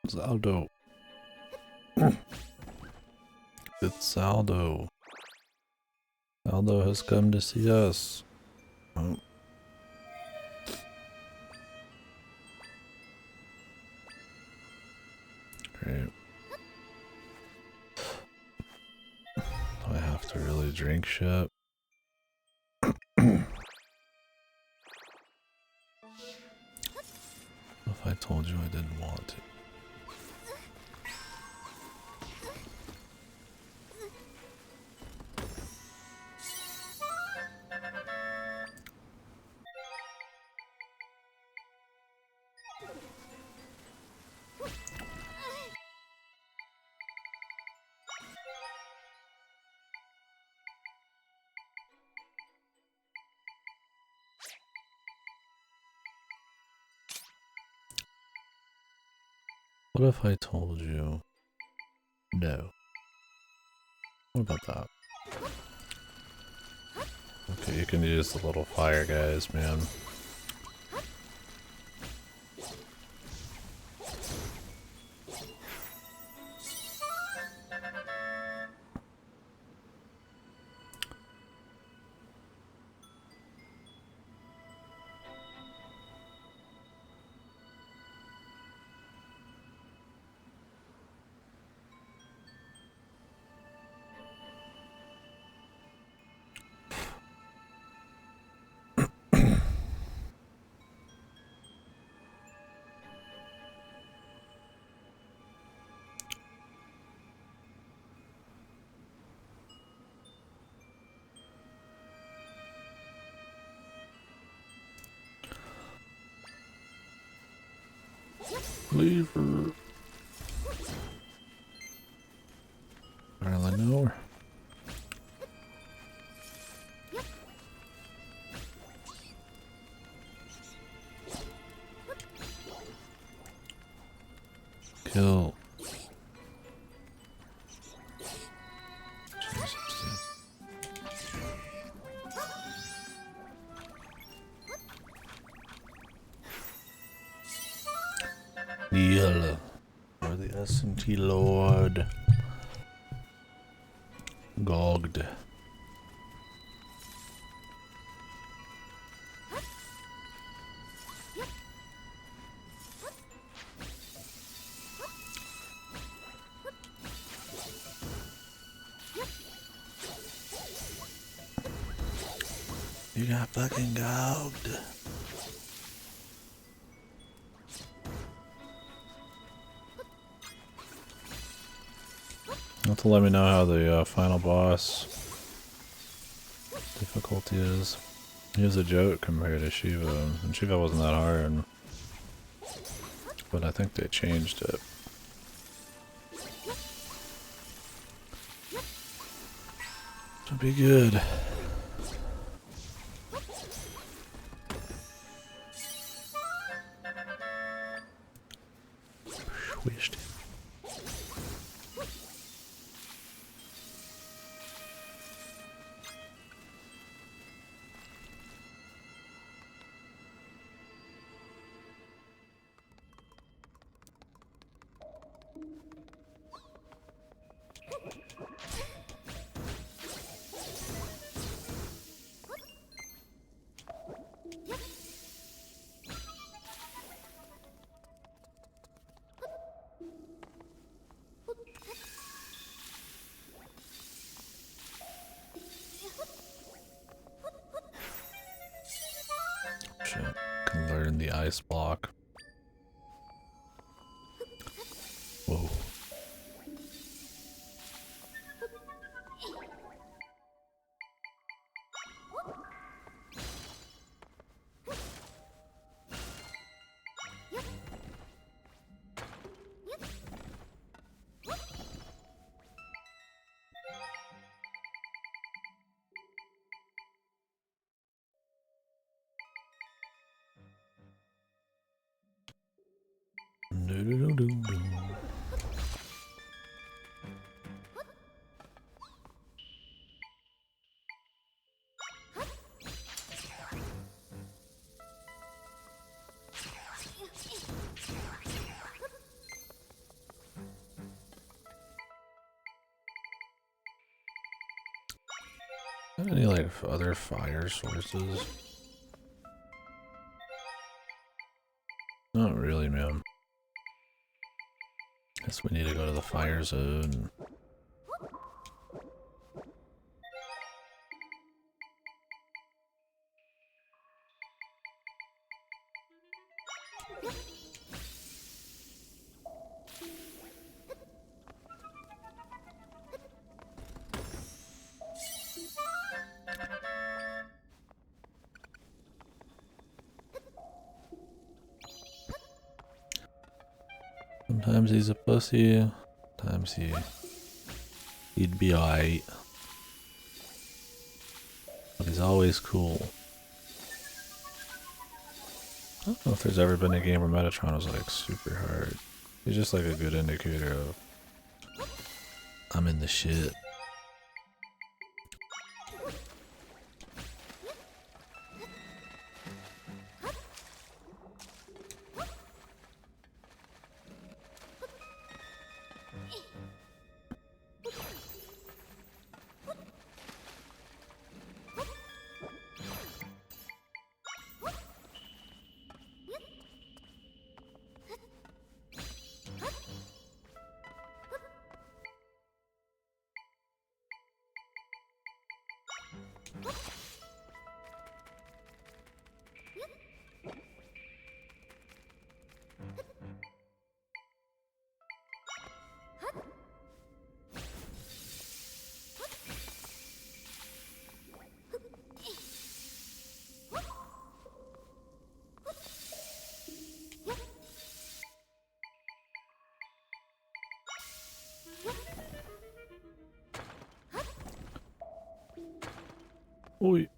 Zaldo. It's Zaldo. Zaldo has come to see us. Oh. Great. Do I have to really drink shit? If I told you I didn't want to. What if I told you no? What about that? Okay, you can use the little fire guys, man. Lever. Apparently no. Kill. Jesus, dude. Yellow. Or the S&T Lord. Gogged. You got fucking gogged. Have to let me know how the final boss difficulty is. He was a joke compared to Shiva, and Shiva wasn't that hard. But I think they changed it. It'll be good. Wished. Shit. Can learn the ice block. Whoa. Do-do-do-do-do. Any like other fire sources? Not really, man. Guess we need to go to the fire zone. Sometimes he's a pussy, sometimes he'd be alright. But he's always cool. I don't know if there's ever been a game where Metatron was like super hard. He's just like a good indicator of I'm in the shit. Oi.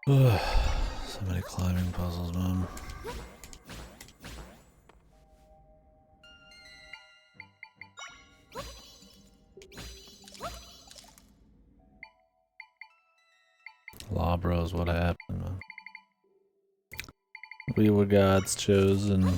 Ugh, so many climbing puzzles, man. Law bros, what happened, man? We were God's chosen.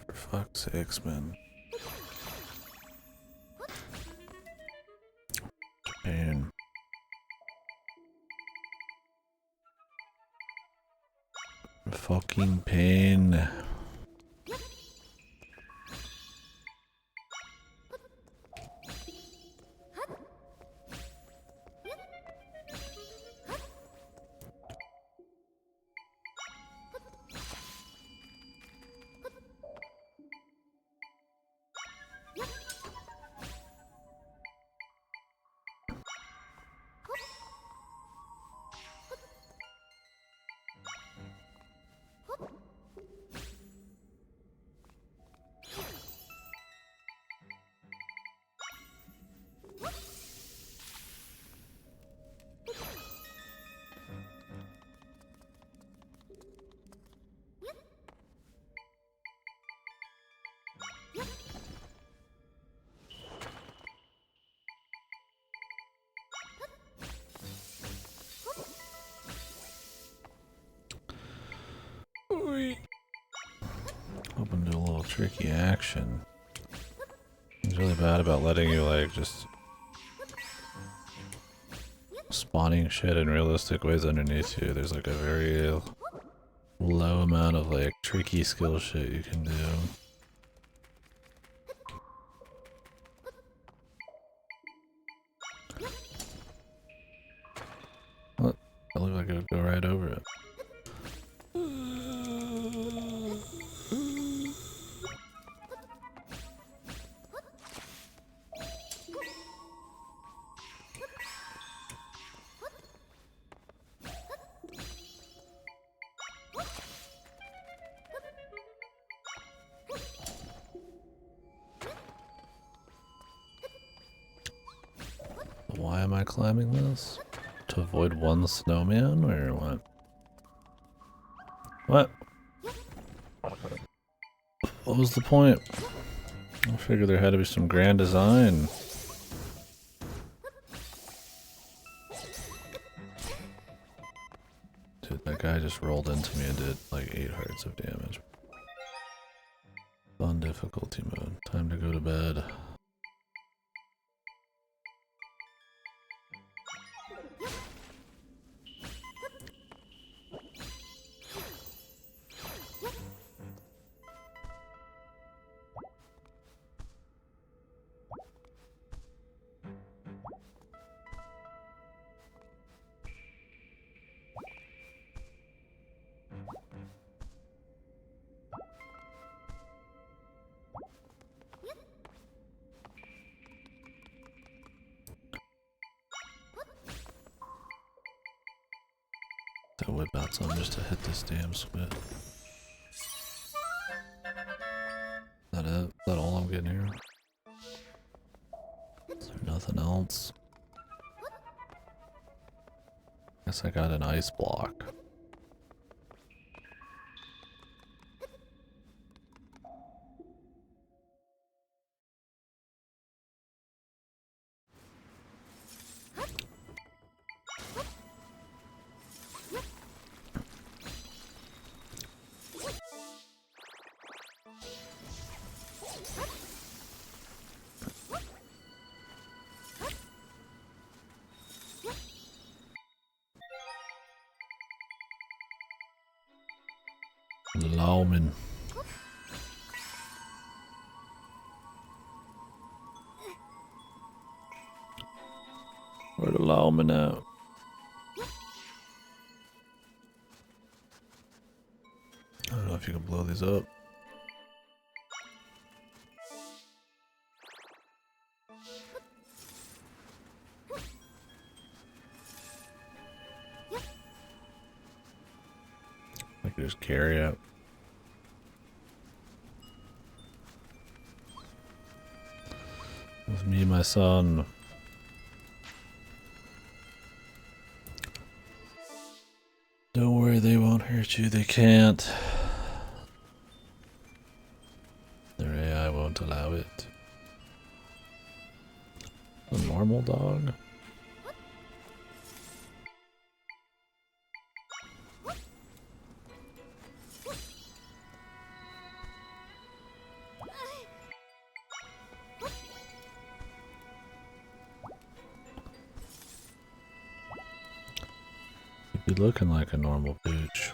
For fuck's sakes, man. Japan. Fucking pain. Hoping to do a little tricky action. He's really bad about letting you like just spawning shit in realistic ways underneath you. There's like a very low amount of like tricky skill shit you can do. It looked like it would go right over it. Why am I climbing this? To avoid one snowman or what? What? What was the point? I figured there had to be some grand design. Dude, that guy just rolled into me and did like 8 hearts of damage. On difficulty mode. Time to go to bed. To whip out some just to hit this damn squid. Is that it? Is that all I'm getting here? Is there nothing else? Guess I got an ice block. Lawman. Where the lawman at? I don't know if you can blow these up. I could just carry it. With me, my son. Don't worry, they won't hurt you. They can't. Their AI won't allow it. A normal dog? You'd be looking like a normal pooch.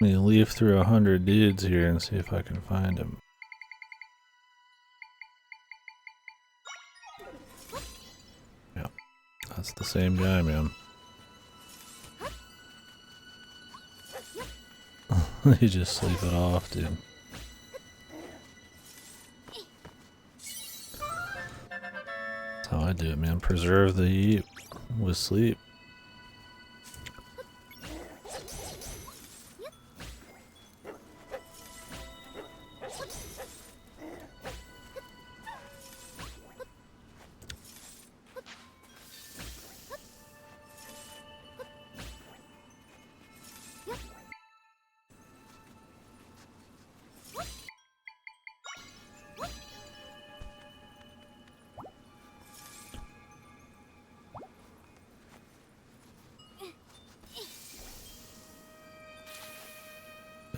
Let me leaf through 100 dudes here and see if I can find him. Yeah, that's the same guy, man. You just sleep it off, dude. That's how I do it, man. Preserve the heat with sleep.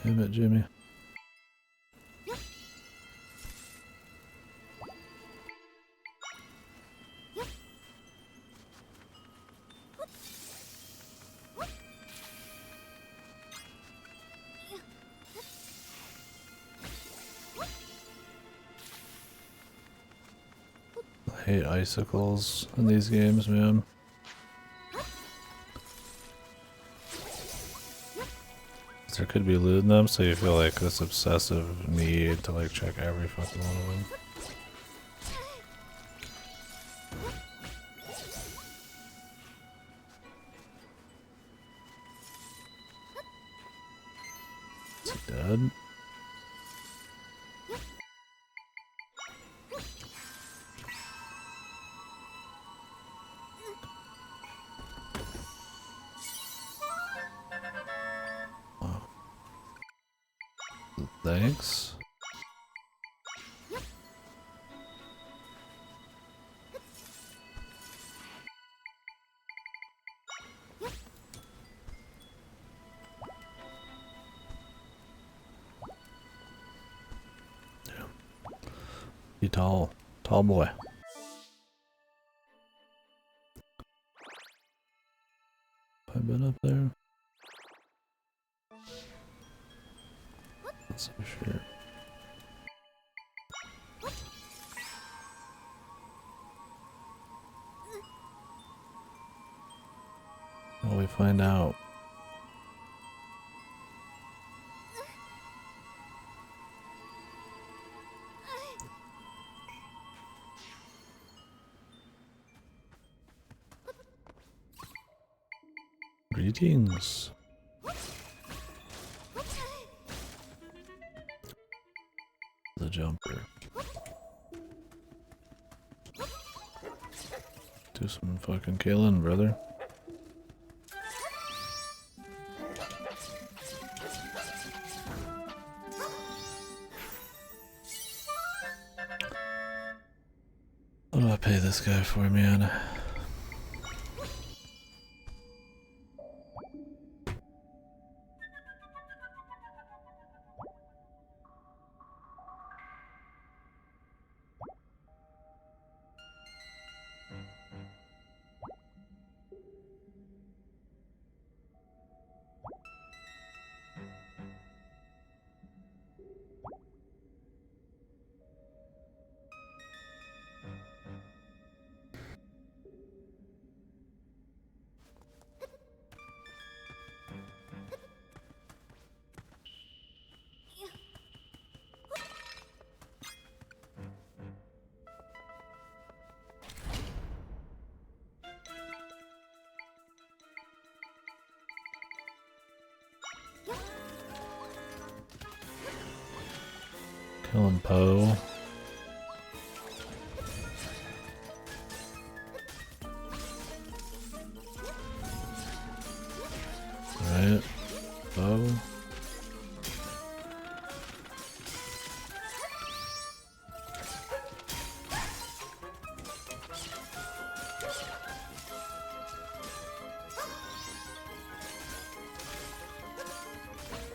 Damn it, Jimmy. hate icicles in these games, man. There could be loot in them, so you feel like this obsessive need to like check every fucking one of them. Is he dead? Thanks. Yeah. Be tall. Tall boy. Have I been up there? Not so sure. Will we find out? Greetings. The jumper. Do some fucking killing, brother. What do I pay this guy for, man? Killing Poe. Alright. Poe.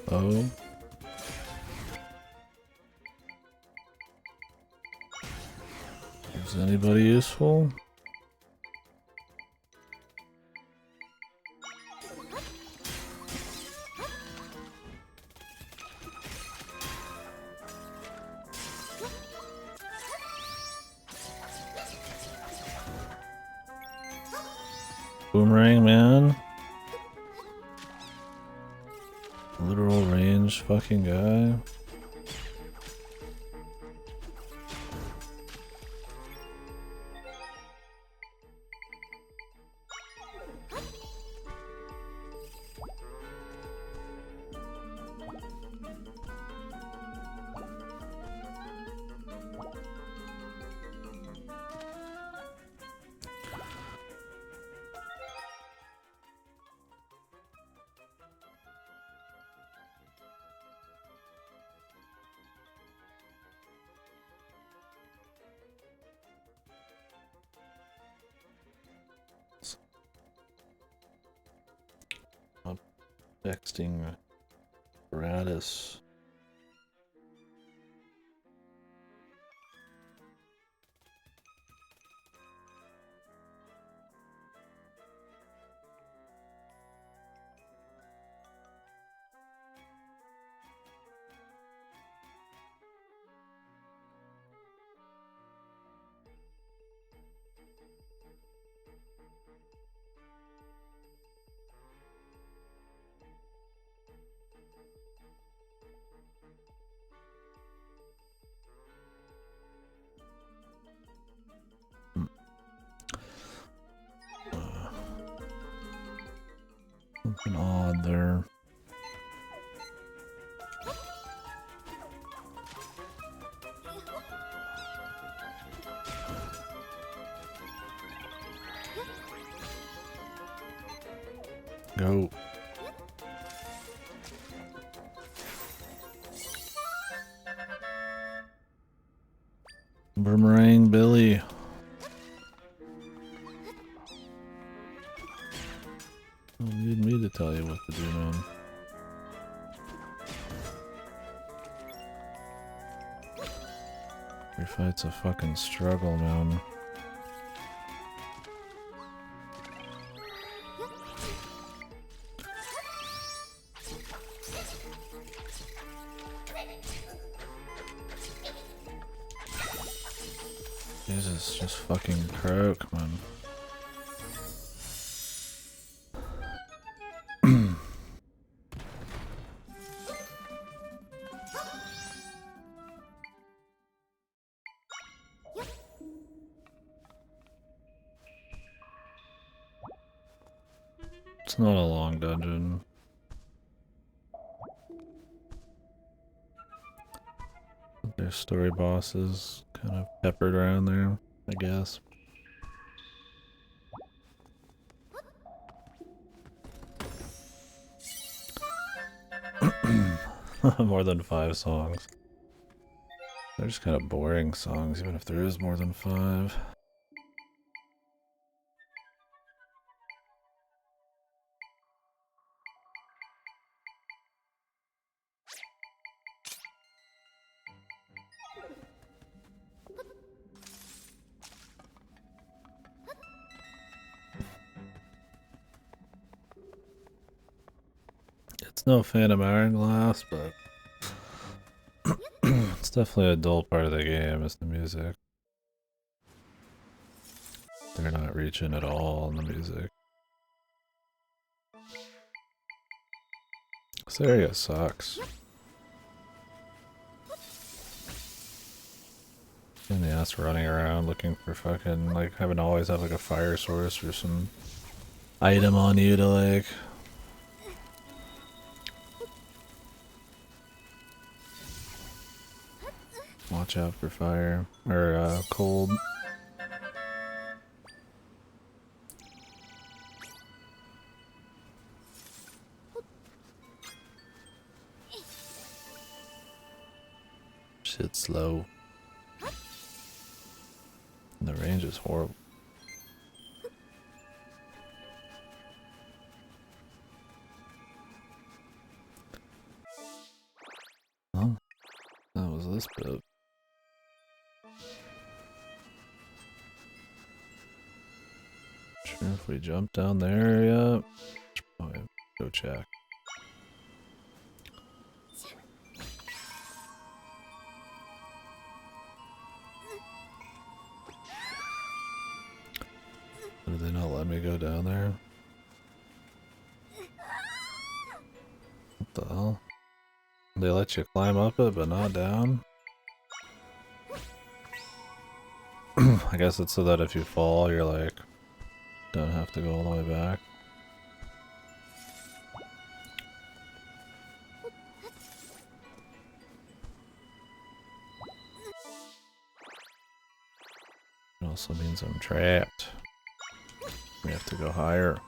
Poe. Is anybody useful? Boomerang man. Literal range fucking guy. Texting apparatus. An odd there. Go. Boomerang Billy. Don't need me to tell you what to do, man. Your fight's a fucking struggle, man. Jesus, just fucking croak, man. It's not a long dungeon. There's story bosses kind of peppered around there, I guess. More than 5 songs. They're just kind of boring songs, even if there is more than 5. It's no Phantom Hourglass, but it's definitely a dull part of the game is the music. They're not reaching at all in the music. This area sucks. And the ass running around looking for fucking, like, having to always have like a fire source or some item on you to like... Watch out for fire, or cold. Shit's slow. And the range is horrible. Oh, that was this bit. Sure if we jump down there yet? Oh, yeah. Go check. Did they not let me go down there? What the hell? They let you climb up it, but not down? I guess it's so that if you fall, you're like, don't have to go all the way back. It also means I'm trapped. We have to go higher.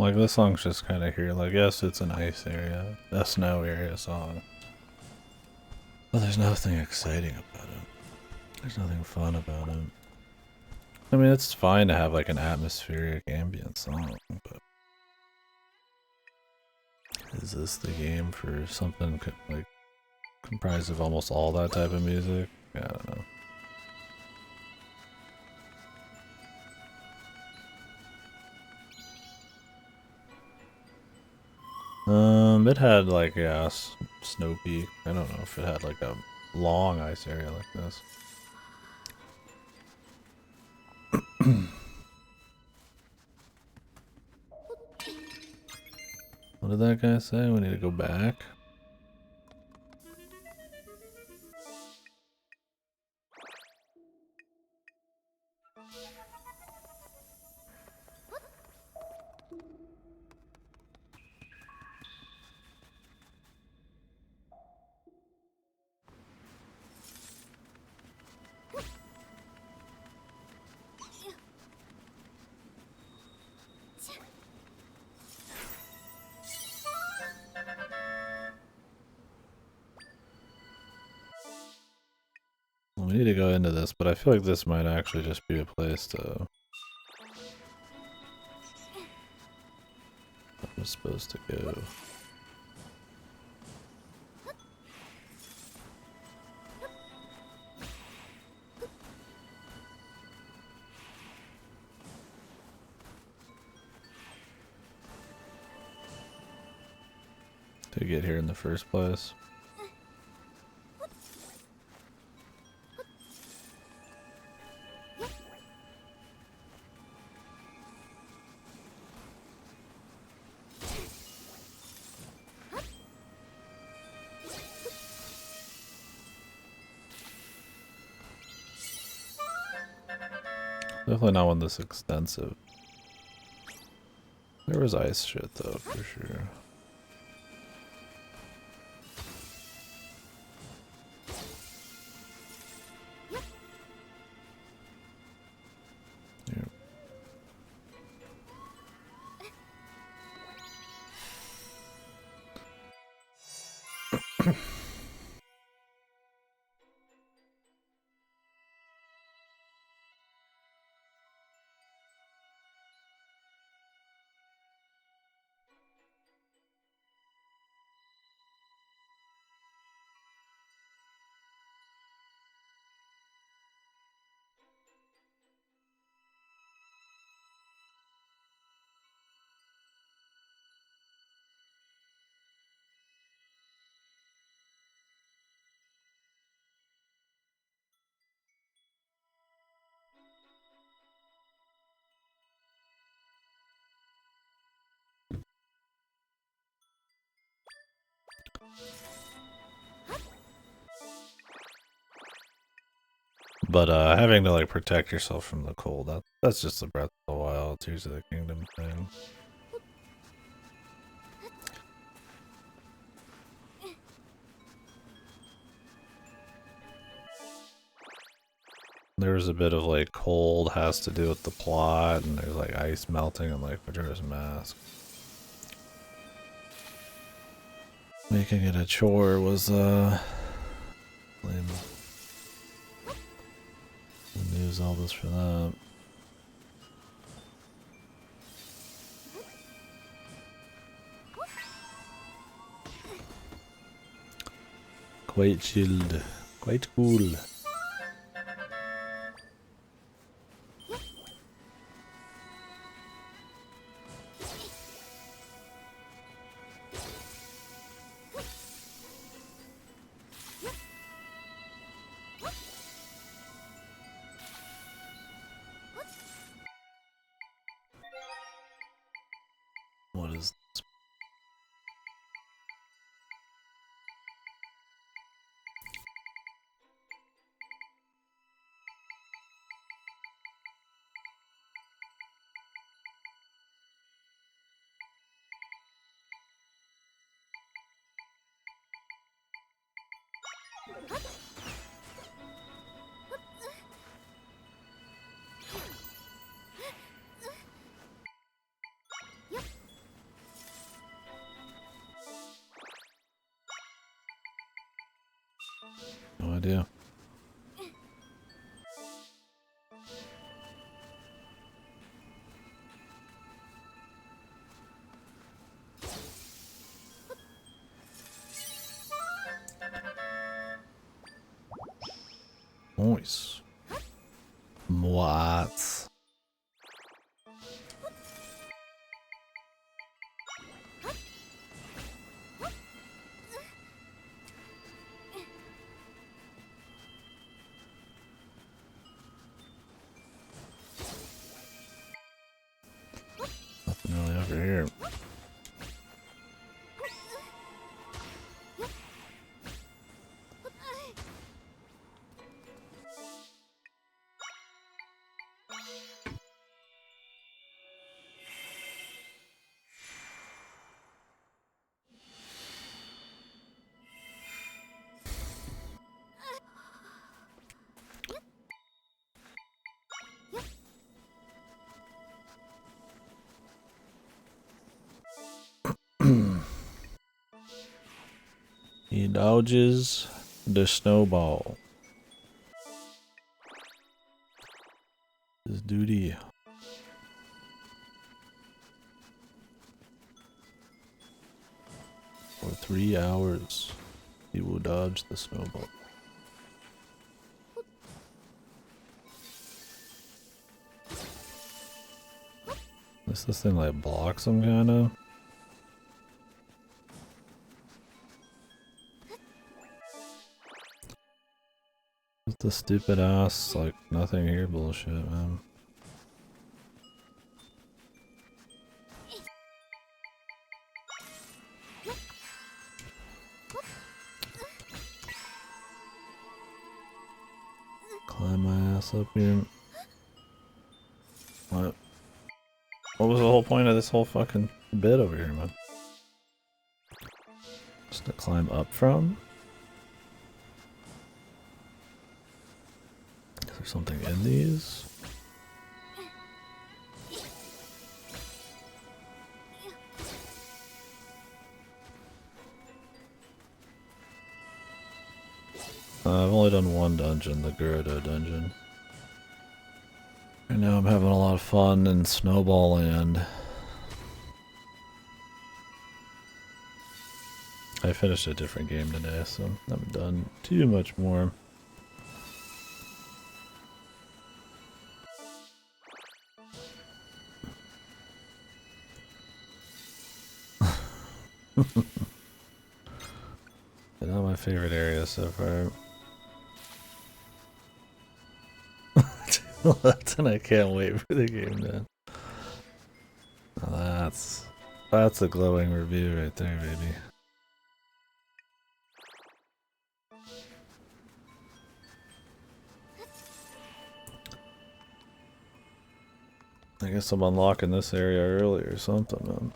Like, this song's just kind of here. Like, yes, it's an ice area, a snow area song. But there's nothing exciting about it. There's nothing fun about it. I mean, it's fine to have like an atmospheric ambient song, but is this the game for something like comprised of almost all that type of music? I don't know. It had like, yeah, snow peak. I don't know if it had like a long ice area like this. What did that guy say? We need to go back? We need to go into this, but I feel like this might actually just be a place to... I'm supposed to go. To get here in the first place. Definitely not one this extensive. There was ice shit though, for sure. Yep. But having to like protect yourself from the cold, that's just the Breath of the Wild, Tears of the Kingdom thing. There's a bit of like cold has to do with the plot, and there's like ice melting and like Majora's Mask. Making it a chore was lame. The new Zelda's for that. Quite chilled. Quite cool. What is this? do. Nice. What? Nothing really over here. He dodges the snowball. His duty. For 3 hours, he will dodge the snowball. Is this thing like blocks him kinda? What's the stupid ass, like nothing here bullshit, man. Climb my ass up here. What? What was the whole point of this whole fucking bit over here, man? Just to climb up from? Is there something in these? I've only done one dungeon, the Gerudo dungeon. Right now I'm having a lot of fun in Snowball Land. I finished a different game today, so I haven't done too much more. But not my favorite area so far. And I can't wait for the game then. Oh, that's a glowing review right there, baby. I guess I'm unlocking this area early or something, man.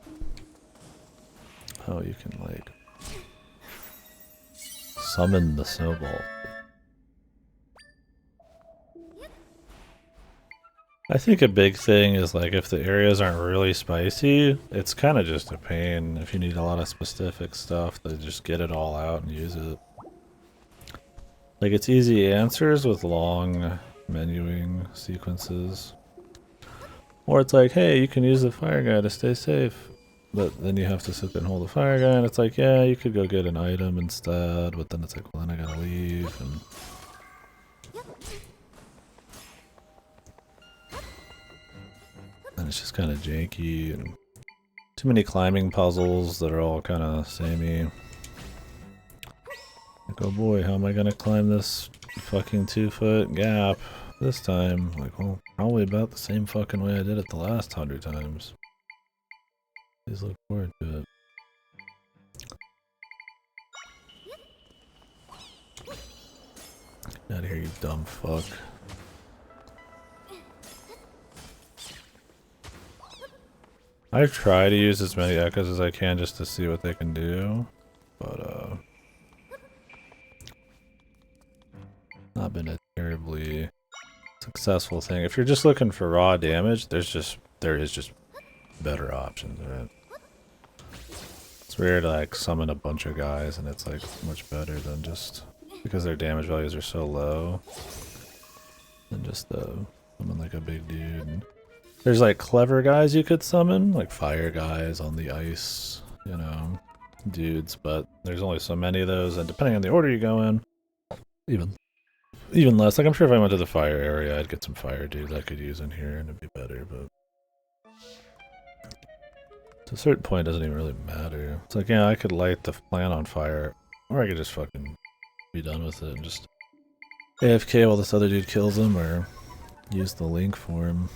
Oh, you can like summon the snowball. I think a big thing is like if the areas aren't really spicy, it's kind of just a pain if you need a lot of specific stuff to just get it all out and use it. Like it's easy answers with long menuing sequences. Or it's like, hey, you can use the fire guy to stay safe. But then you have to sit there and hold the fire guy and it's like, yeah, you could go get an item instead, but then it's like, well then I gotta leave and it's just kind of janky and too many climbing puzzles that are all kind of samey. Like, oh boy, how am I gonna climb this fucking 2-foot gap this time? Like, well, probably about the same fucking way I did it the last 100 times. Please look forward to it. Get out of here, you dumb fuck. I try to use as many echoes as I can just to see what they can do, but not been a terribly successful thing. If you're just looking for raw damage, there is just better options, right? It's weird to like summon a bunch of guys and it's like much better than just because their damage values are so low. Than just summon like a big dude. There's like clever guys you could summon, like fire guys on the ice, you know, dudes, but there's only so many of those, and depending on the order you go in, even less. Like I'm sure if I went to the fire area, I'd get some fire dudes I could use in here and it'd be better, but to a certain point it doesn't even really matter. It's like, yeah, I could light the plant on fire, or I could just fucking be done with it and just AFK while this other dude kills him, or use the link for him.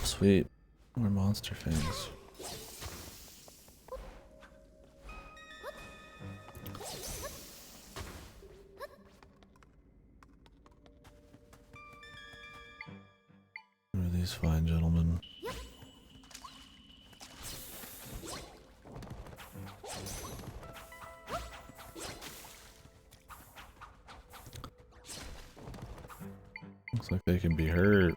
Sweet. More monster fangs. Who are these fine gentlemen? Looks like they can be hurt.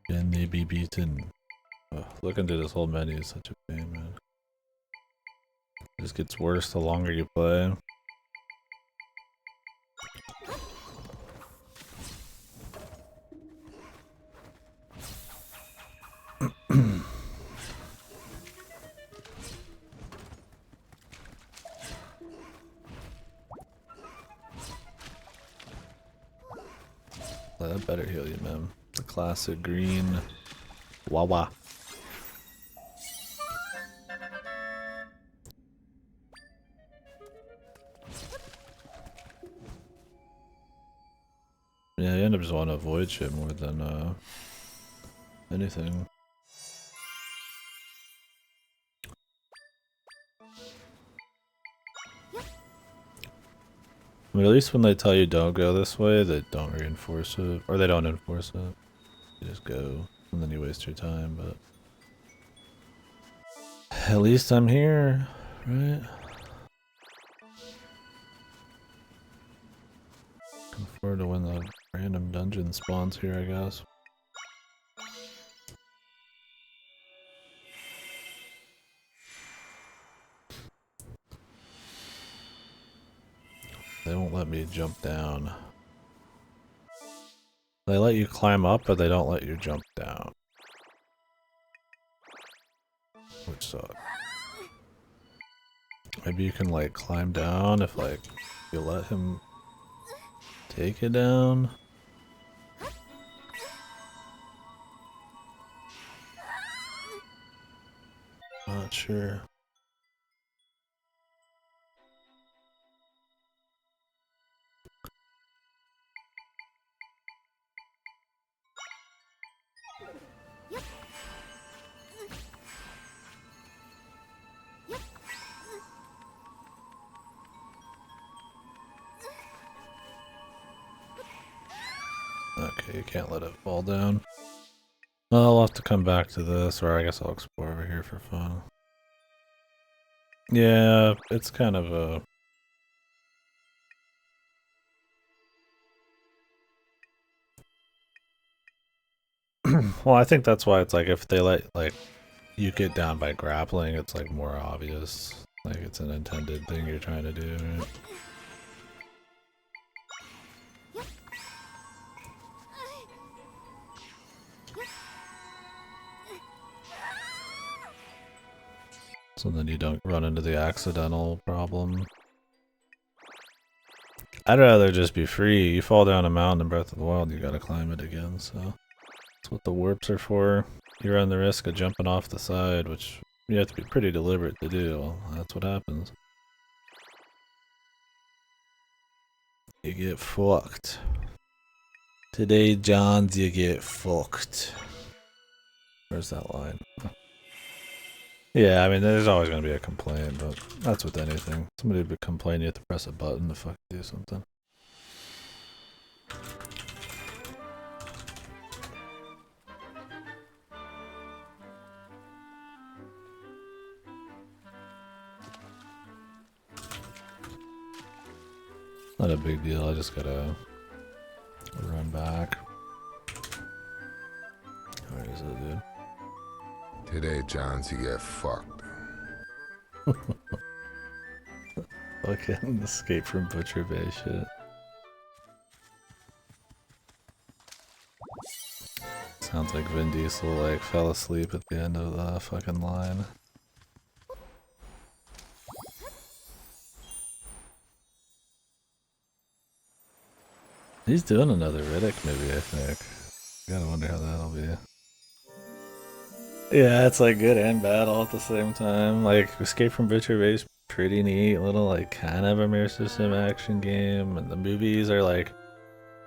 Can they be beaten? Oh, looking through this whole menu is such a pain, man. It just gets worse the longer you play. That better heal you, man. The classic green Wawa. Yeah, you end up just wanting to avoid shit more than anything. I mean, at least when they tell you don't go this way, they don't reinforce it. Or they don't enforce it. You just go, and then you waste your time, but... At least I'm here, right? Looking forward to when the random dungeon spawns here, I guess. They won't let me jump down. They let you climb up, but they don't let you jump down. Which sucks. Maybe you can like climb down if like you let him take it down. Not sure. Okay, you can't let it fall down. I'll have to come back to this, or I guess I'll explore over here for fun. Yeah, it's kind of a... Well, I think that's why it's like if they let, like, you get down by grappling, it's like more obvious. Like it's an intended thing you're trying to do, right? So then you don't run into the accidental problem. I'd rather just be free. You fall down a mountain in Breath of the Wild, you gotta climb it again, so... That's what the warps are for. You run the risk of jumping off the side, which you have to be pretty deliberate to do. Well, that's what happens. You get fucked. Today, Johns, you get fucked. Where's that line? Yeah, I mean, there's always going to be a complaint, but that's with anything. Somebody would complain, you have to press a button to fucking do something. a big deal. I just gotta run back. Where is it, dude? Today, Johns, you get fucked. Fucking escape from Butcher Bay shit. Sounds like Vin Diesel like fell asleep at the end of the fucking line. He's doing another Riddick movie, I think. Gotta wonder how that'll be. Yeah, it's like good and bad all at the same time. Like Escape from Butcher Bay's pretty neat, little like kind of immersive sim action game, and the movies are like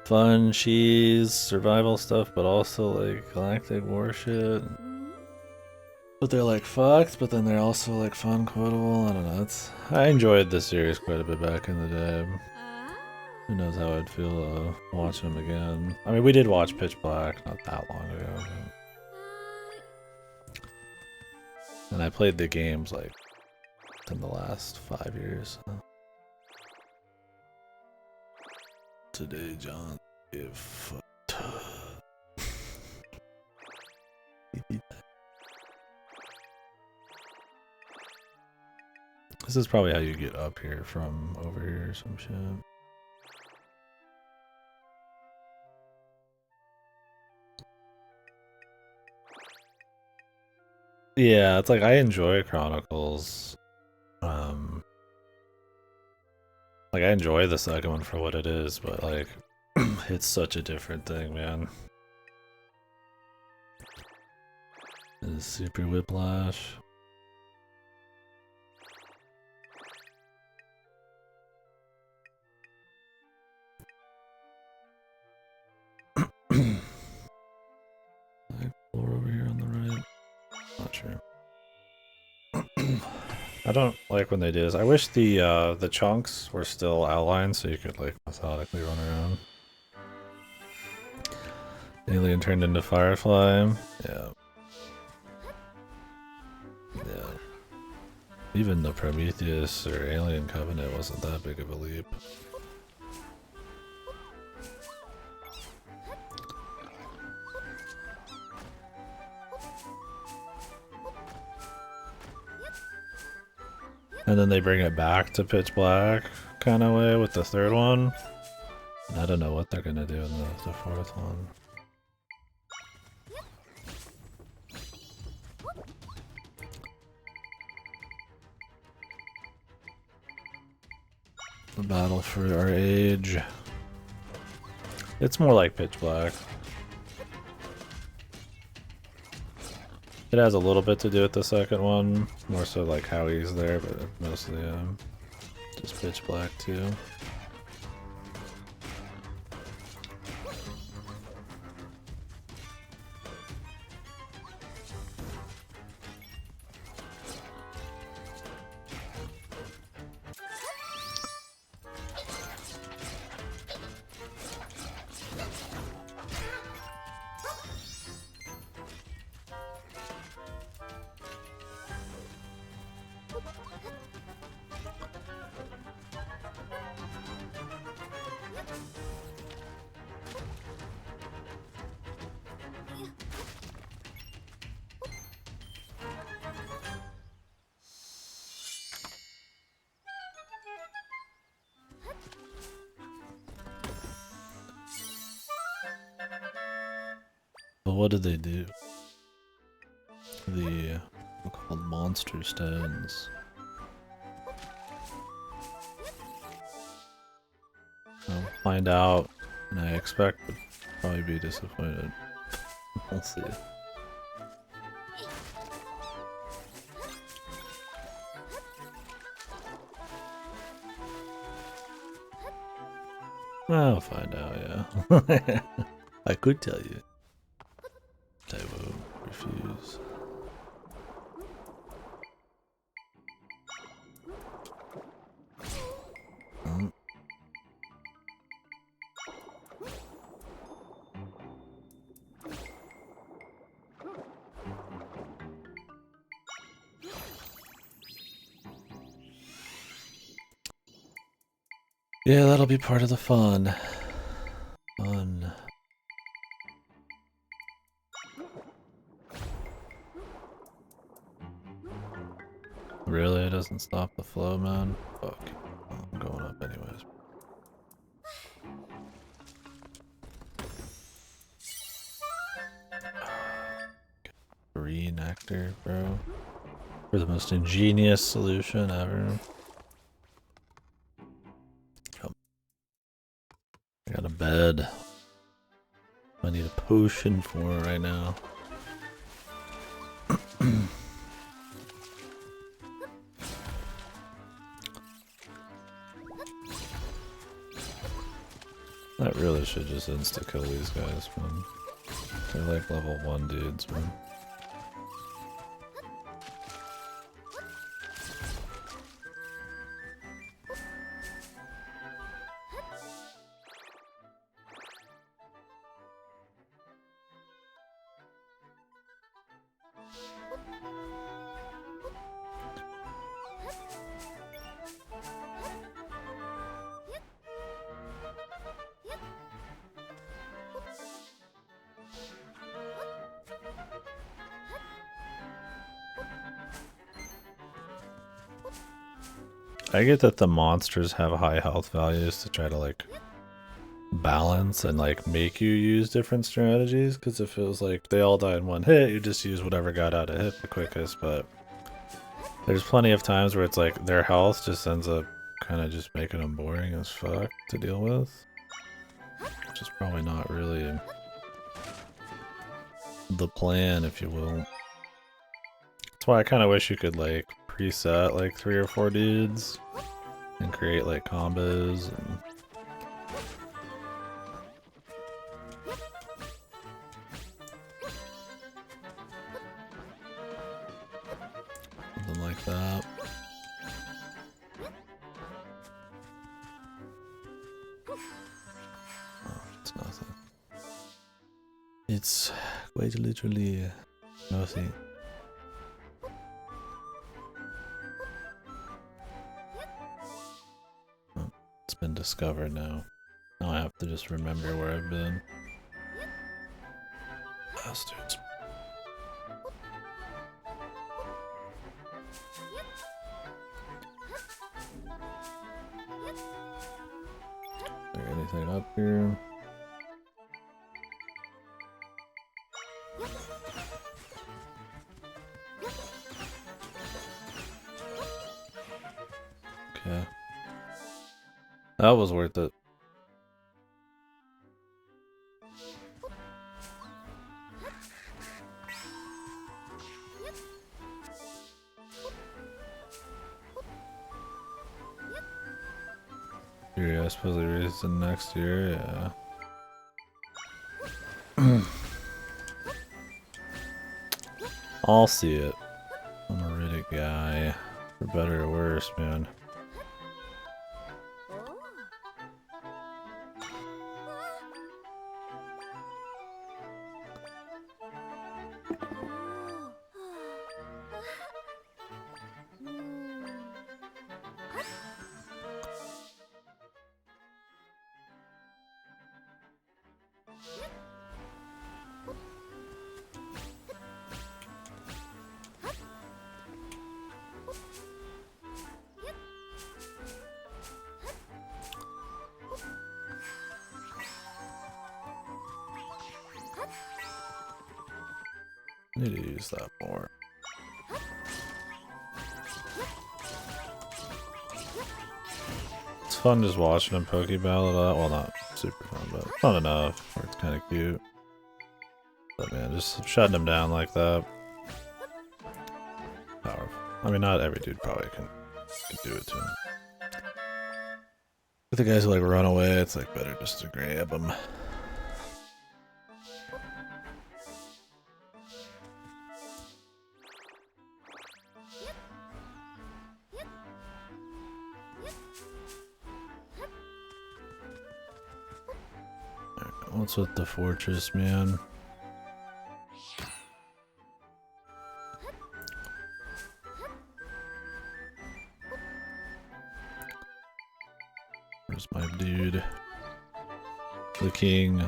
fun cheese survival stuff, but also like galactic war shit. But they're like fucked, but then they're also like fun, quotable. I don't know. I enjoyed this series quite a bit back in the day. Who knows how I'd feel watching them again. I mean, we did watch Pitch Black not that long ago. And I played the games like in the last 5 years. So. Today, John, if fucked. This is probably how you get up here from over here or some shit. Yeah, it's like I enjoy Chronicles. Like I enjoy the second one for what it is, but like it's such a different thing, man. It's super whiplash. Floor over here on the right. Not sure. I don't like when they do this. I wish the chunks were still outlined so you could like methodically run around. Alien turned into Firefly. Yeah. Yeah. Even the Prometheus or Alien Covenant wasn't that big of a leap. And then they bring it back to Pitch Black kind of way with the third one. And I don't know what they're gonna do in the fourth one. The battle for our age. It's more like Pitch Black. It has a little bit to do with the second one, more so like how he's there, but mostly just Pitch Black too. But what did they do? The called monster stones. I'll find out, and I expect to probably be disappointed. We'll see. I'll find out, yeah. I could tell you. I will refuse. Yeah, that'll be part of the fun. Fun. Really? It doesn't stop the flow, man? Fuck. I'm going up anyways. Green nectar, bro. For the most ingenious solution ever. Come. I got a bed. I need a potion for it right now. I really should just insta-kill these guys, man. They're like level 1 dudes, man. I get that the monsters have high health values to try to like balance and like make you use different strategies, because it feels like they all die in one hit, you just use whatever got out of hit the quickest, but there's plenty of times where it's like their health just ends up kind of just making them boring as fuck to deal with, which is probably not really the plan, if you will. That's why I kind of wish you could like preset like 3 or 4 dudes and create like combos and something like that. Oh, it's nothing. It's quite literally nothing. Oh, it's been discovered now. Now I have to just remember where I've been. Bastards. Is there anything up here? Okay. That was worth it. Here, I suppose they raised it next year, yeah. I'll see it. I'm a Riddick guy. For better or worse, man. Need to use that more. It's fun just watching him Pokeball it out. Well, not super fun, but fun enough where it's kind of cute. But man, just shutting him down like that. Powerful. I mean, not every dude probably can do it to him. But the guys who like run away, it's like better just to grab them. What's with the fortress, man? There's my dude. The king.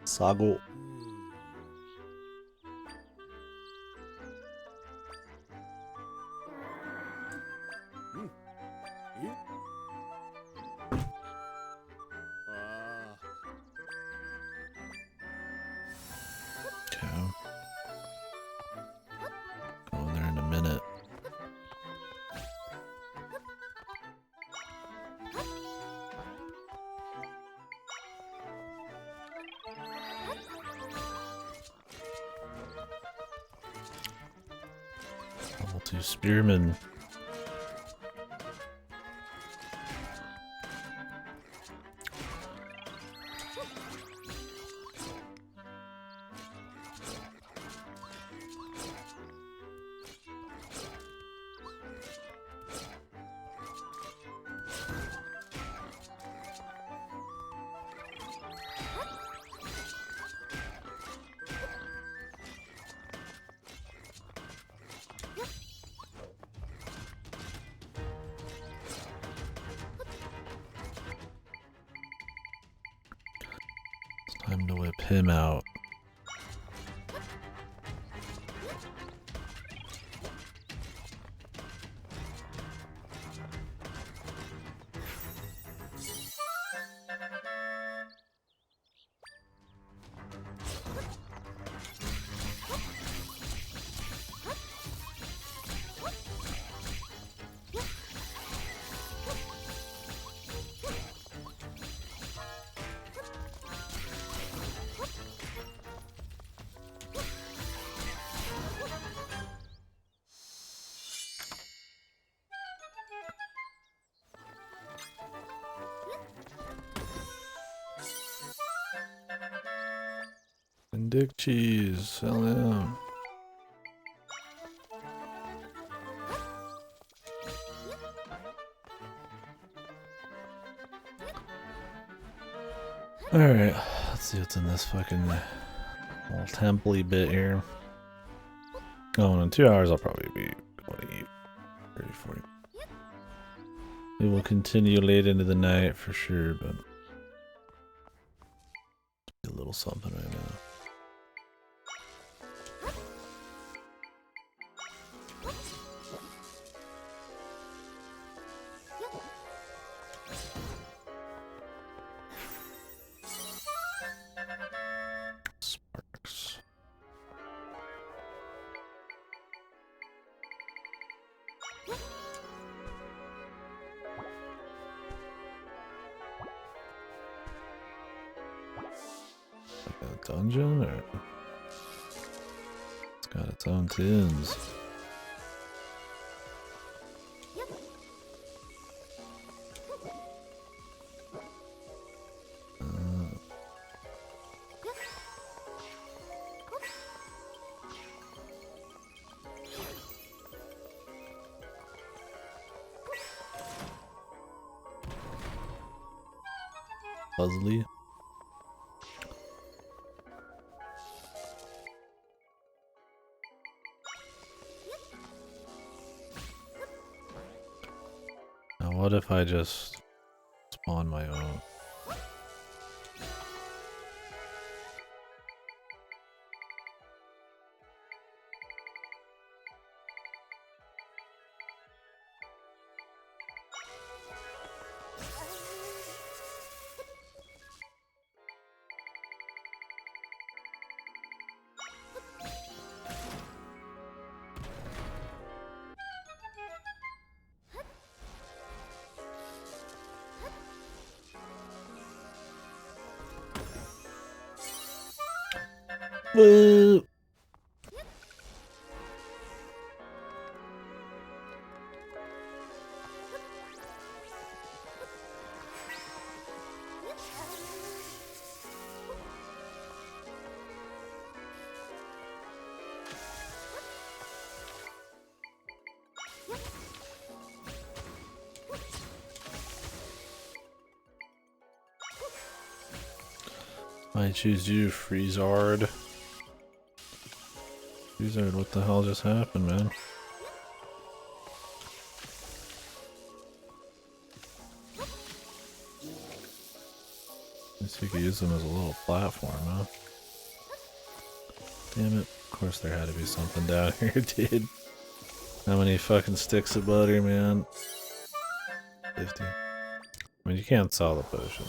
Sago. Okay. Going there in a minute. Level 2 spearman. Time to whip him out. And dick cheese, hell yeah. Alright, let's see what's in this fucking little temple-y bit here. Oh, and in 2 hours I'll probably be going to eat. 30, 40. We will continue late into the night for sure, but a little something right now. Sparks. Like a dungeon, or it's got its own tunes. Puzzly. Now what if I just spawn my own? Woo! I choose you, Freezard. Freezard, what the hell just happened, man? I guess you could use them as a little platform, huh? Damn it. Of course there had to be something down here, dude. How many fucking sticks of butter, man? 50. I mean, you can't sell the potion.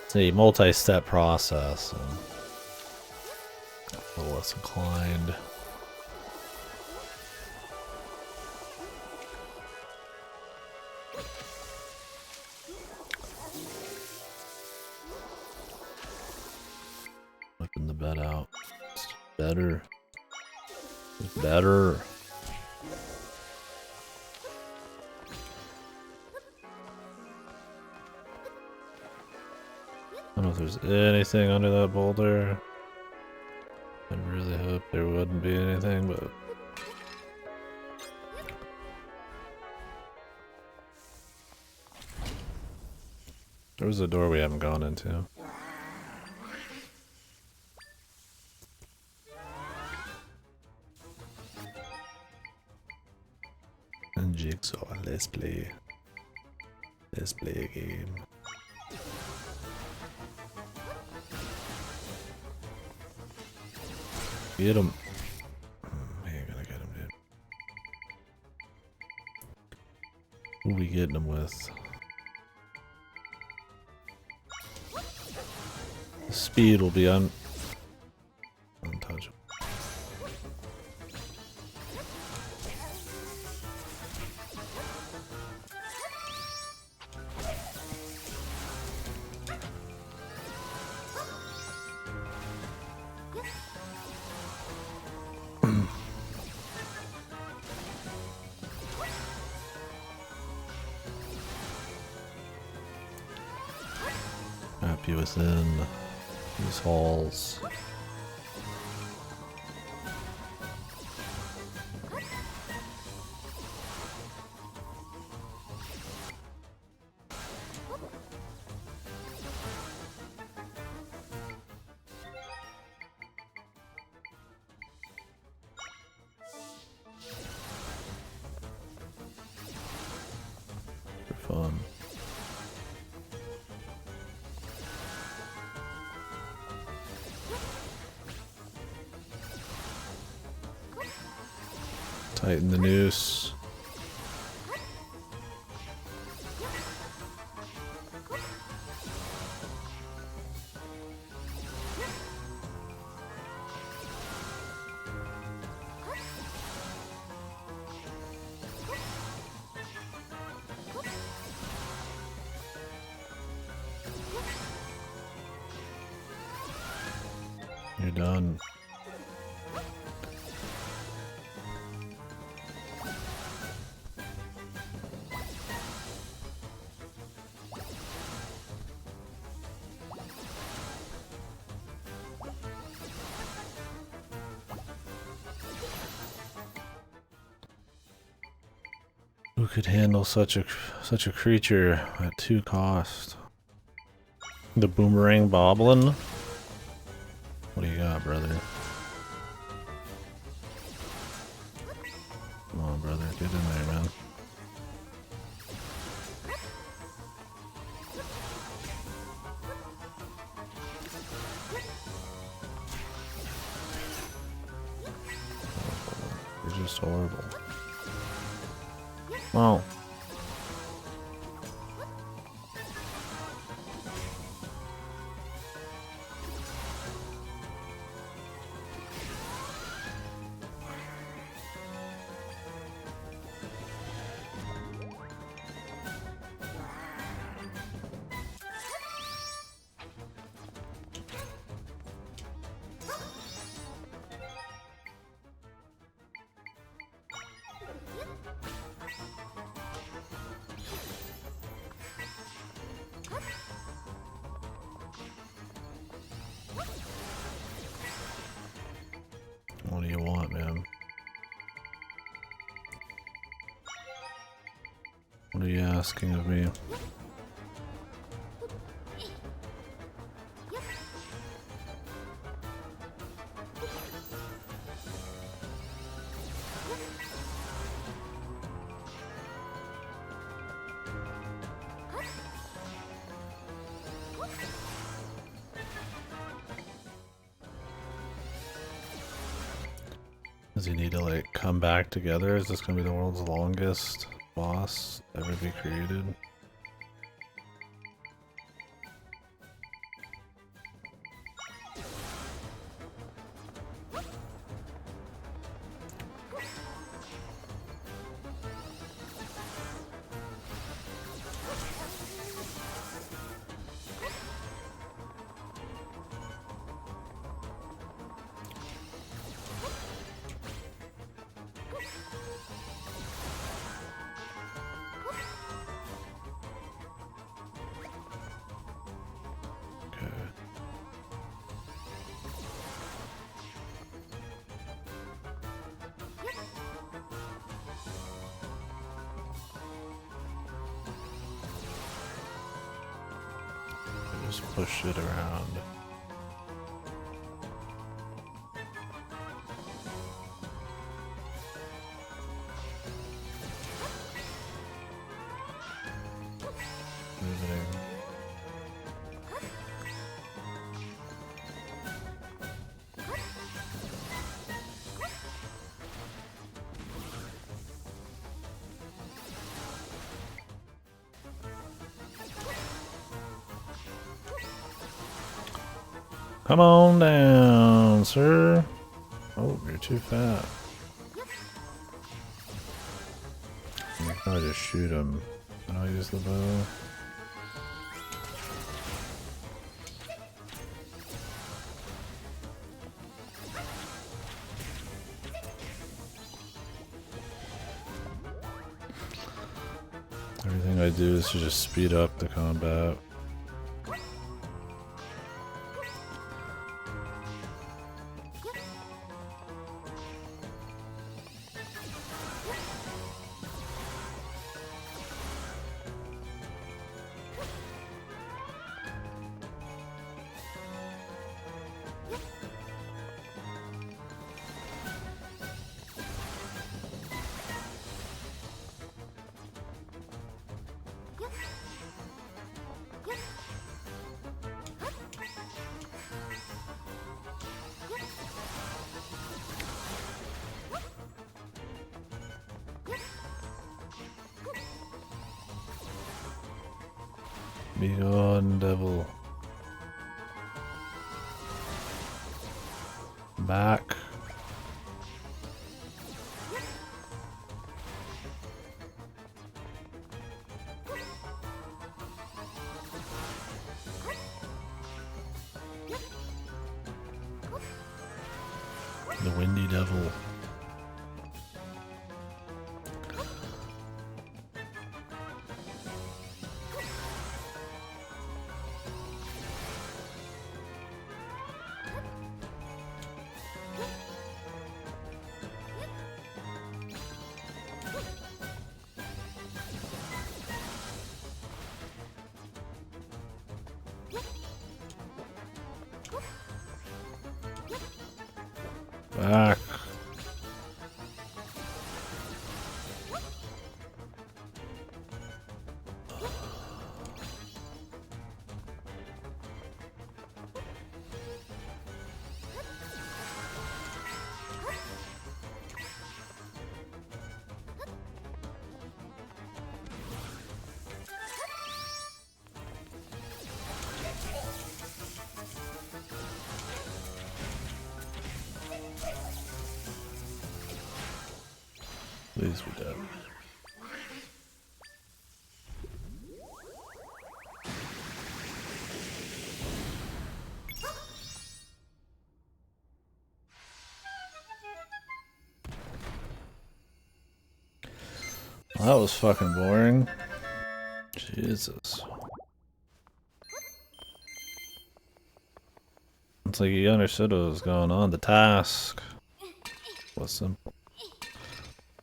It's a multi-step process, and a little less inclined. Whipping the bed out. It's better. It's better. I don't know if there's anything under that boulder. I really hope there wouldn't be anything, but... There was a door we haven't gone into. And Jigsaw, let's play. Let's play a game. Get him. We ain't gonna get him, dude. Who we getting him with? The speed will be untouchable. Happy within these halls. For fun. Tighten the noose. You're done. Who could handle such a creature at 2 cost? The boomerang boblin? What do you got, brother? Come on, brother, get in there, man. You're just horrible. Well. What do you want, man? What are you asking of me? Does he need to like come back together? Is this gonna be the world's longest boss ever be created? Just push it around. Moving. Come on down, sir. Oh, you're too fat. You can probably just shoot him. And I'll use the bow. Everything I do is to just speed up the combat. Be gone, devil. Back. The windy devil. Back. Please be dead. Well, that was fucking boring. Jesus. It's like you understood what was going on. The task was simple.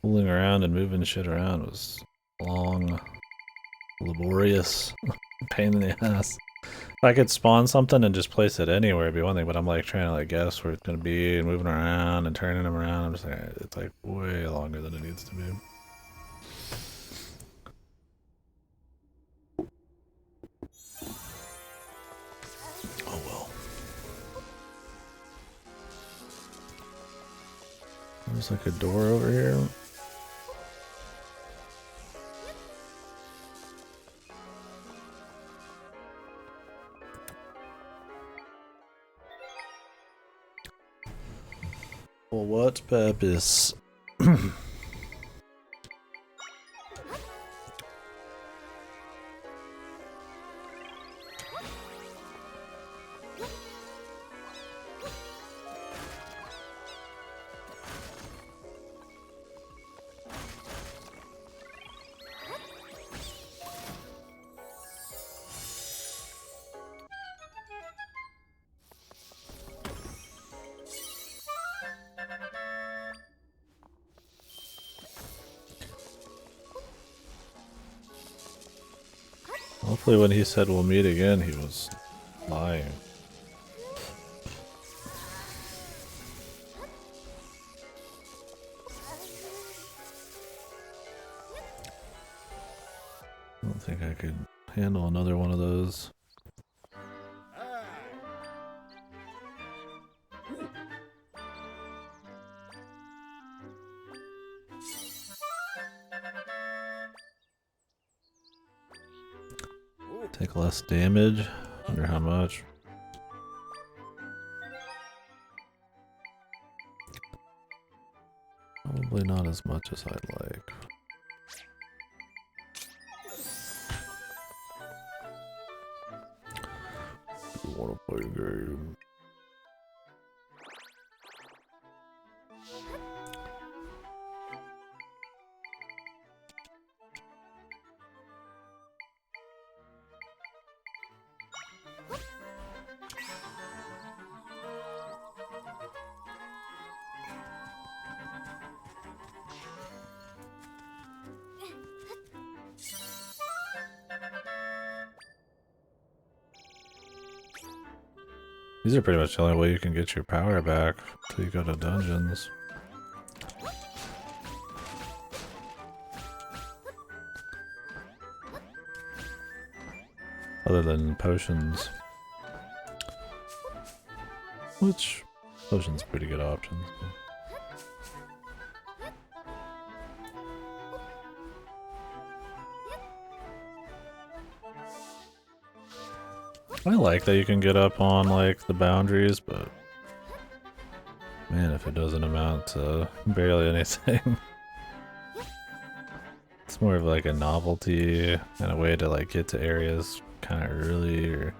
Fooling around and moving shit around was long, laborious, pain in the ass. If I could spawn something and just place it anywhere, it'd be one thing, but I'm like trying to like guess where it's gonna be and moving around and turning them around. I'm just like, it's like way longer than it needs to be. Oh well. There's like a door over here. Well, what purpose? Hopefully when he said we'll meet again, he was lying. I don't think I could handle another one of those. Take less damage. Wonder how much. Probably not as much as I'd like. You wanna play a game? These are pretty much the only way you can get your power back until you go to dungeons. Other than potions. Which, potions pretty good options. I like that you can get up on like the boundaries, but man, if it doesn't amount to barely anything. It's more of like a novelty and a way to like get to areas kind of early.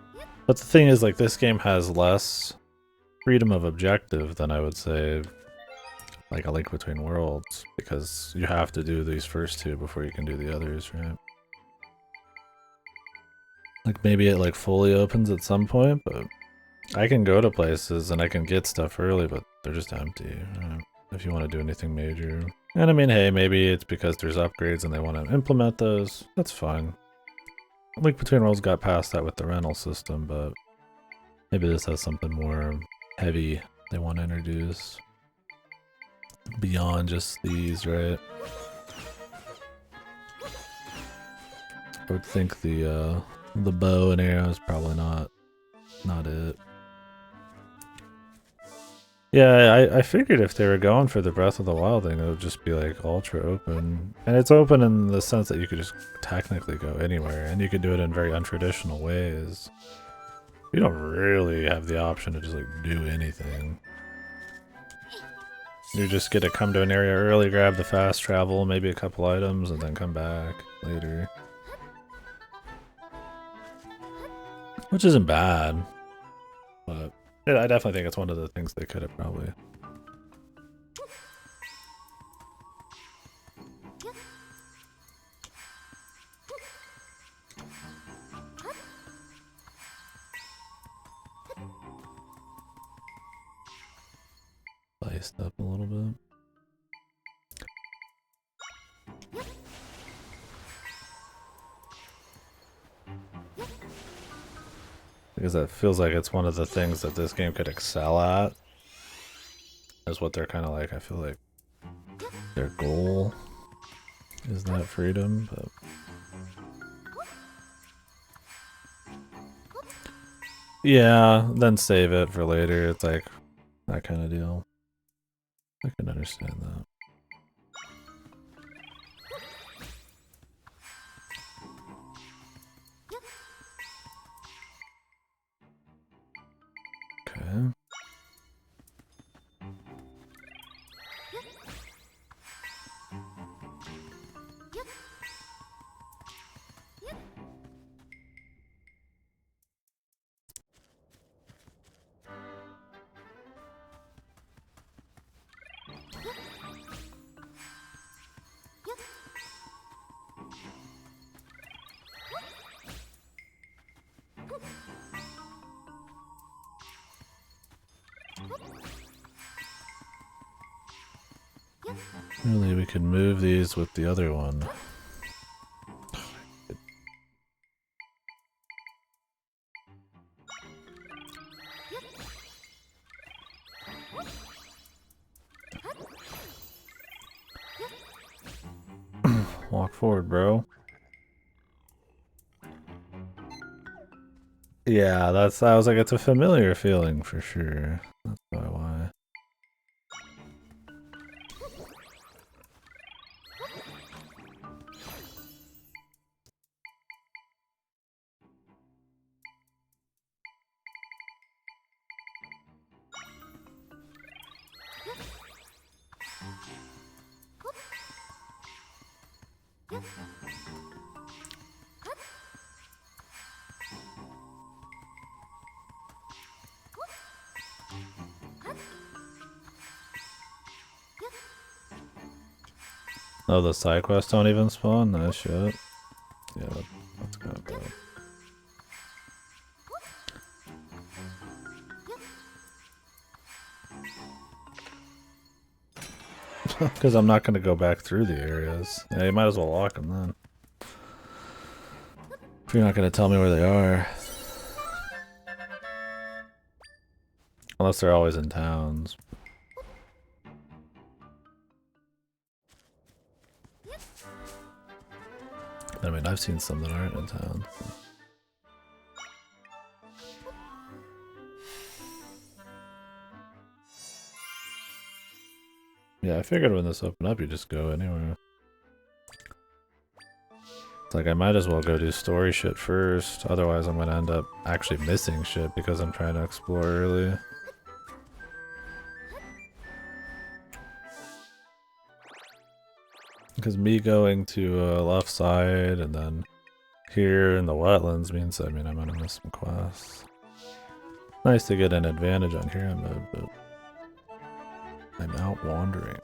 But the thing is, like, this game has less freedom of objective than I would say like A Link Between Worlds, because you have to do these first two before you can do the others, right? Like maybe it like fully opens at some point, but I can go to places and I can get stuff early, but they're just empty. If you want to do anything major. And I mean, hey, maybe it's because there's upgrades and they want to implement those. That's fine. Link Between Worlds got past that with the rental system, but maybe this has something more heavy they want to introduce. Beyond just these, right? I would think the bow and arrow is probably not it. Yeah, I figured if they were going for the Breath of the Wild thing, it would just be like ultra open. And it's open in the sense that you could just technically go anywhere, and you could do it in very untraditional ways. You don't really have the option to just like do anything. You just get to come to an area early, grab the fast travel, maybe a couple items, and then come back later. Which isn't bad, but yeah, I definitely think it's one of the things they could have probably. Spiced up a little bit. Because that feels like it's one of the things that this game could excel at. Is what they're kind of like, I feel like their goal is that freedom, but... Yeah, then save it for later, it's like that kind of deal. I can understand that. Okay. Really, we could move these with the other one. Walk forward, bro. Yeah, I was like, it's a familiar feeling for sure. That's probably why. Oh, the side quests don't even spawn? Nice shit. Yeah, that's kind of bad. Because I'm not going to go back through the areas. Yeah, you might as well lock them then. If you're not going to tell me where they are. Unless they're always in towns. I mean, I've seen some that aren't in town. Yeah, I figured when this opened up, you just go anywhere. It's like, I might as well go do story shit first. Otherwise, I'm gonna end up actually missing shit because I'm trying to explore early. Because me going to left side and then here in the wetlands means, I mean, I'm gonna miss some quests. Nice to get an advantage on hero mode, but I'm out wandering.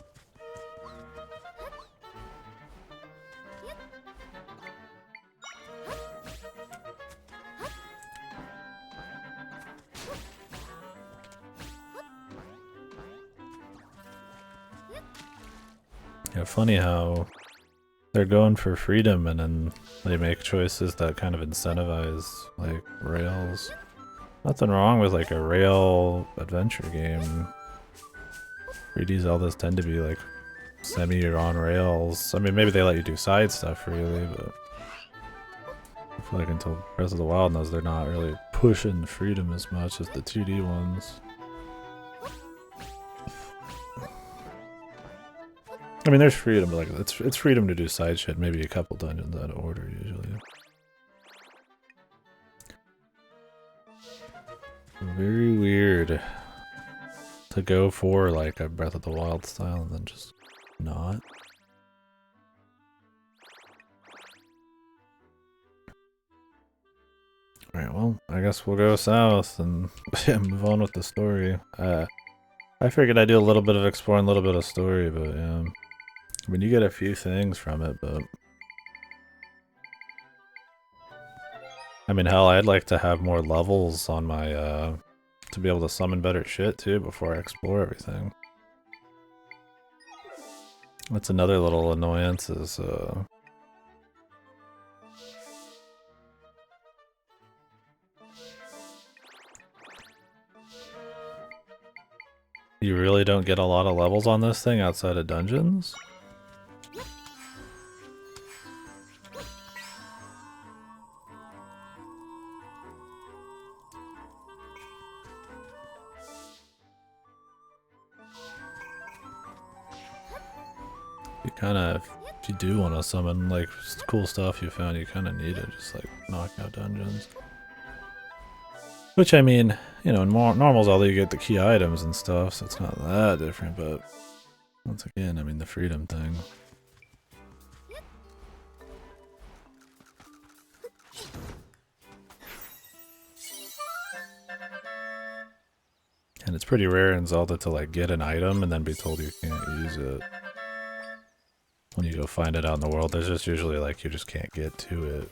Yeah, funny how they're going for freedom and then they make choices that kind of incentivize, like, rails. Nothing wrong with, like, a rail adventure game. 3D Zeldas tend to be, like, semi or on rails. I mean, maybe they let you do side stuff, really, but I feel like until Breath of the Wild knows they're not really pushing freedom as much as the 2D ones. I mean, there's freedom, but like it's freedom to do side shit. Maybe a couple dungeons out of order usually. Very weird to go for like a Breath of the Wild style and then just not. Alright, well, I guess we'll go south and move on with the story. I figured I'd do a little bit of exploring, a little bit of story, but yeah. I mean, you get a few things from it, but... I mean, hell, I'd like to have more levels on my, to be able to summon better shit, too, before I explore everything. That's another little annoyance, is, you really don't get a lot of levels on this thing outside of dungeons? kind of, if you do want to summon like cool stuff you found, you kind of need to just like knock out dungeons. Which I mean, you know, in normals, although you get the key items and stuff, so it's not that different. But once again, I mean the freedom thing. And it's pretty rare in Zelda to like get an item and then be told you can't use it. When you go find it out in the world, there's just usually like you just can't get to it.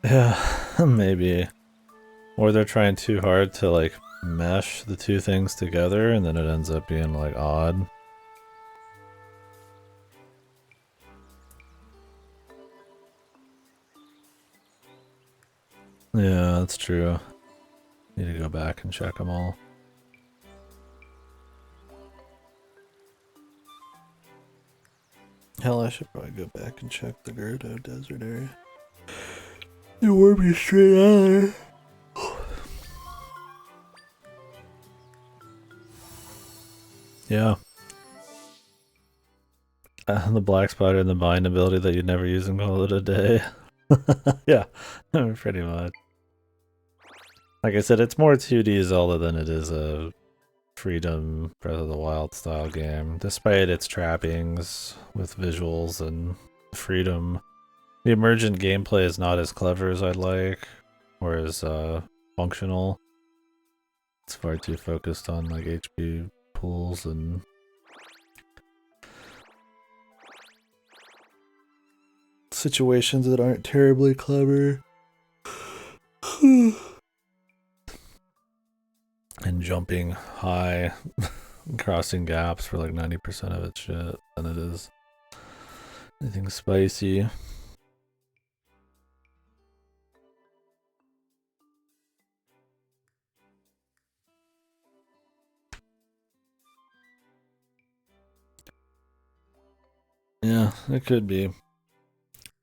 Yeah, maybe. Or they're trying too hard to like mesh the two things together and then it ends up being like odd. Yeah, that's true. Need to go back and check them all. Hell, I should probably go back and check the Gerdo Desert area. You warp me straight out of there. Yeah. The black spider and the bind ability that you'd never use and call it a day. Yeah, pretty much. Like I said, it's more 2D Zelda than it is a Freedom Breath of the Wild style game, despite its trappings with visuals and freedom. The emergent gameplay is not as clever as I'd like, or as functional. It's far too focused on like HP pools and situations that aren't terribly clever. And jumping high, crossing gaps for like 90% of its shit than it is anything spicy. Yeah, it could be.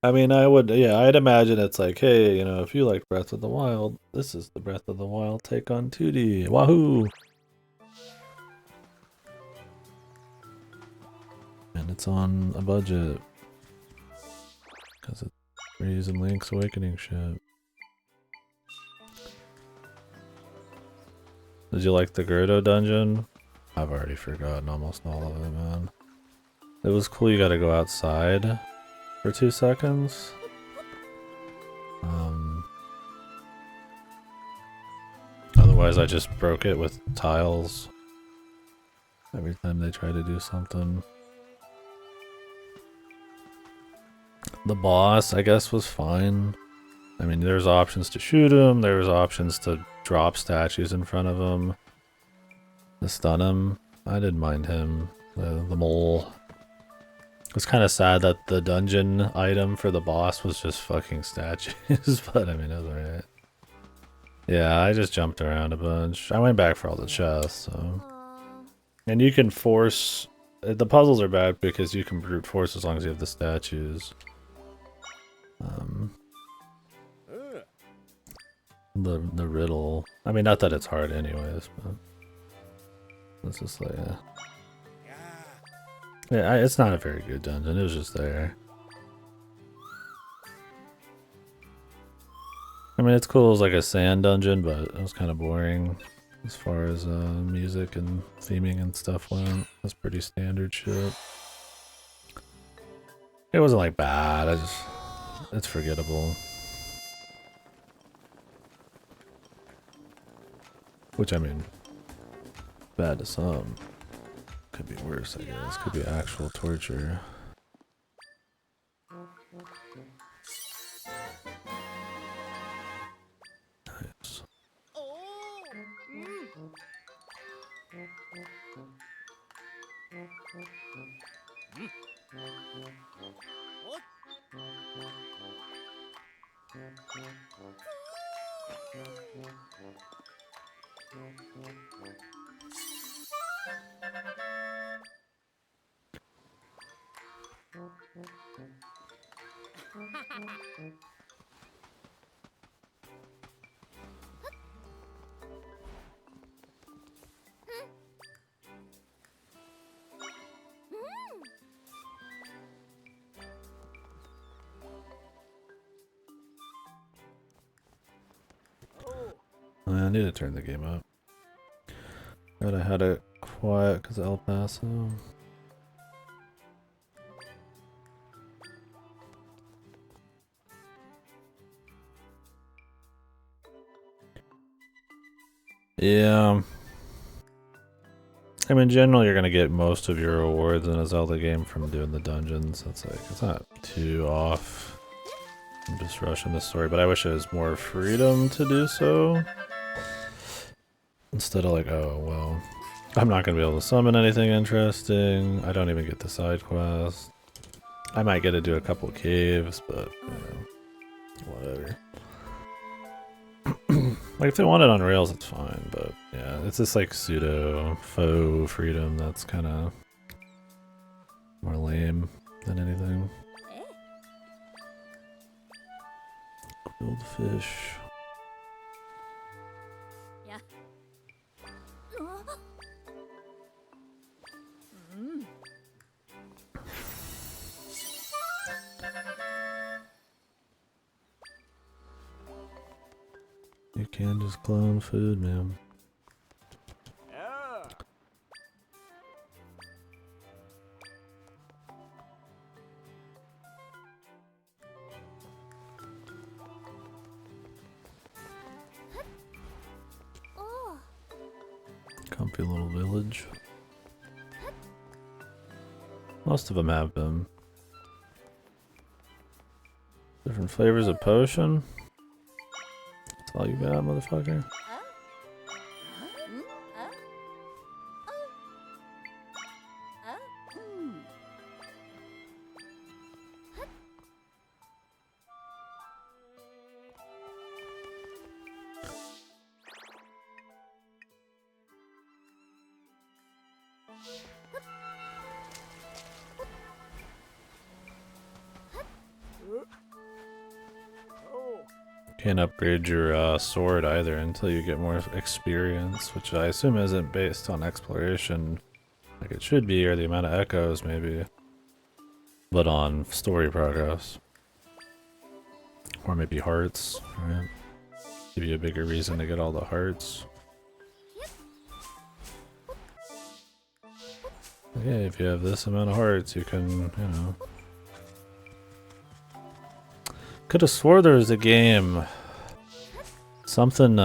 I mean, I'd imagine it's like, hey, you know, if you like Breath of the Wild, this is the Breath of the Wild take on 2D. Wahoo! And it's on a budget. Because it's reusing Link's Awakening shit. Did you like the Gerdo dungeon? I've already forgotten almost all of it, man. It was cool, you gotta go outside for 2 seconds. Otherwise I just broke it with tiles every time they try to do something. The boss, I guess, was fine. I mean, there's options to shoot him, there's options to drop statues in front of him, to stun him. I didn't mind him. The mole. It's kind of sad that the dungeon item for the boss was just fucking statues, but I mean, it was alright. Yeah, I just jumped around a bunch. I went back for all the chests, so. And you can force... The puzzles are bad because you can brute force as long as you have the statues. The riddle... I mean, not that it's hard anyways, but... It's just like... Yeah, it's not a very good dungeon, it was just there. I mean, it's cool as like a sand dungeon, but it was kind of boring as far as music and theming and stuff went. That's pretty standard shit. It wasn't like bad, it's forgettable. Which I mean, bad to some. Could be worse, I guess. Could be actual torture. Nice. I need to turn the game up. But I had it quiet because of El Paso. Yeah. I mean, in general, you're gonna get most of your rewards in a Zelda game from doing the dungeons. It's like, it's not too off. I'm just rushing the story, but I wish there was more freedom to do so. Instead of like, oh, well, I'm not gonna be able to summon anything interesting. I don't even get the side quest. I might get to do a couple caves, but, you know, whatever. Like, if they want it on rails, it's fine, but yeah, it's just like pseudo faux freedom that's kind of more lame than anything. Grilled fish. Yeah. You can just clone food, man. Comfy little village. Most of them have them. Different flavors of potion. That's all you got, motherfucker. Can't upgrade your sword either until you get more experience, which I assume isn't based on exploration like it should be, or the amount of echoes maybe, but on story progress. Or maybe hearts, right? Give you a bigger reason to get all the hearts. Okay, if you have this amount of hearts, you can, you know. Could have swore there was a game. Something,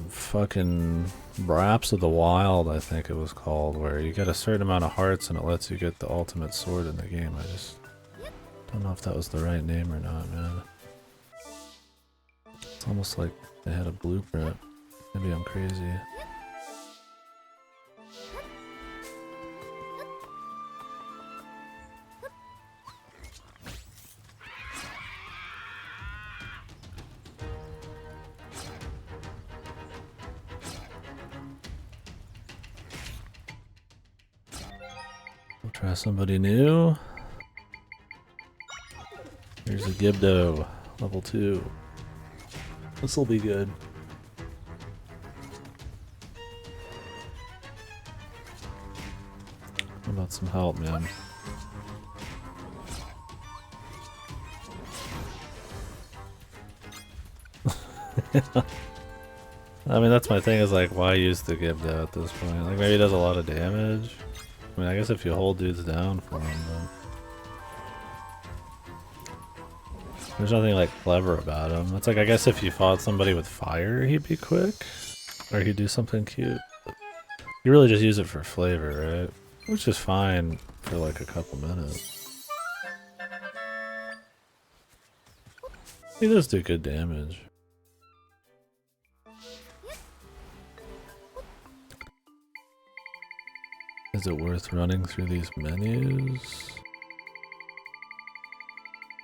fucking Raps of the Wild, I think it was called, where you get a certain amount of hearts and it lets you get the ultimate sword in the game. I just don't know if that was the right name or not, man. It's almost like they had a blueprint. Maybe I'm crazy. We'll try somebody new. Here's a Gibdo, level 2. This'll be good. How about some help, man? I mean, that's my thing, is like, why use the Gibdo at this point? Like, maybe it does a lot of damage. I mean, I guess if you hold dudes down for him, but there's nothing like clever about him. It's like, I guess if you fought somebody with fire, he'd be quick, or he'd do something cute. But you really just use it for flavor, right? Which is fine for like a couple minutes. He does do good damage. Is it worth running through these menus?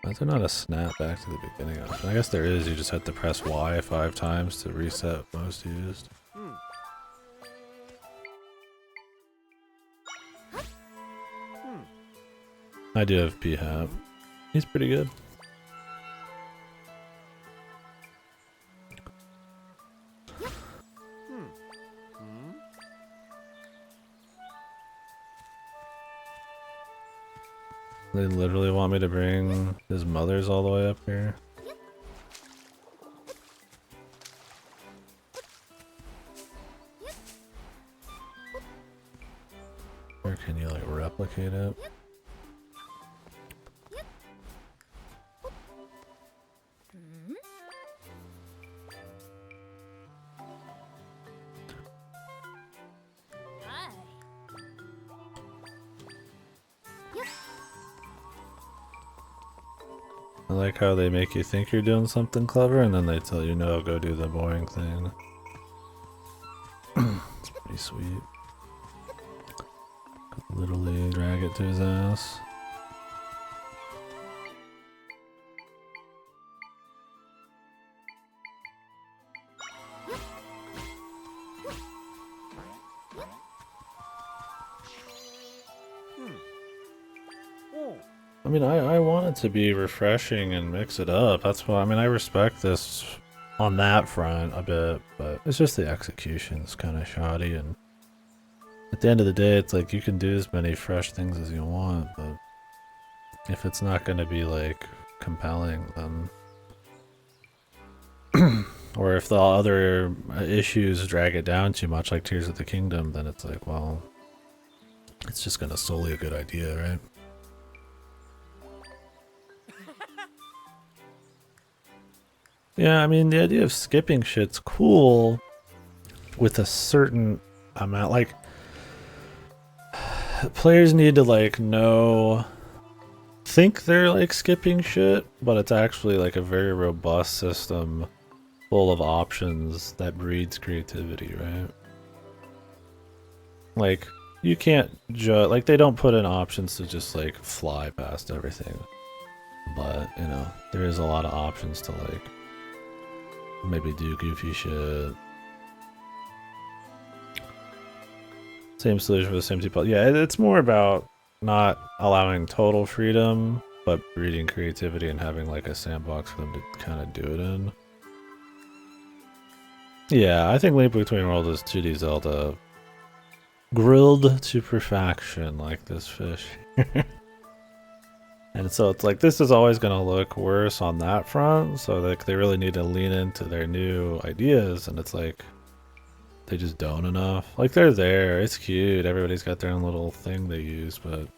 Why is there not a snap back to the beginning option? I guess there is, you just have to press Y 5 times to reset most used. I do have P-Hap. He's pretty good. They literally want me to bring his mother's all the way up here. Or can you like replicate it? I like how they make you think you're doing something clever and then they tell you no, go do the boring thing. It's pretty sweet. Could literally drag it to his ass. I mean, I want it to be refreshing and mix it up. That's why, I mean, I respect this on that front a bit, but it's just the execution's kind of shoddy, and at the end of the day, it's like you can do as many fresh things as you want, but if it's not going to be like compelling, then or if the other issues drag it down too much, like Tears of the Kingdom, then it's like, well, it's just going to solely a good idea, right? Yeah, I mean, the idea of skipping shit's cool with a certain amount. Like, players need to, like, think they're, like, skipping shit, but it's actually, like, a very robust system full of options that breeds creativity, right? Like, you can't just, like, they don't put in options to just, like, fly past everything. But, you know, there is a lot of options to, like, maybe do goofy shit. Same solution for the same people. Yeah, it's more about not allowing total freedom, but breeding creativity and having like a sandbox for them to kind of do it in. Yeah, I think Link Between Worlds is 2D Zelda grilled to perfection, like this fish. And so it's like, this is always going to look worse on that front, so like they really need to lean into their new ideas, and it's like, they just don't enough. Like, they're there, it's cute, everybody's got their own little thing they use, but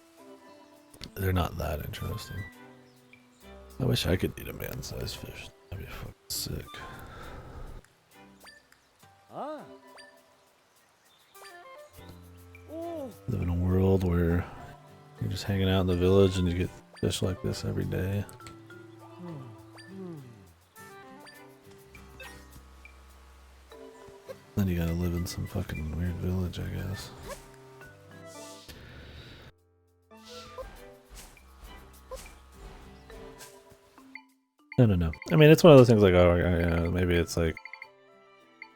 they're not that interesting. I wish I could eat a man-sized fish. That'd be fucking sick. Live in a world where you're just hanging out in the village and you get fish like this every day. Then you gotta live in some fucking weird village, I guess. I don't know. I mean, it's one of those things like, oh, maybe it's like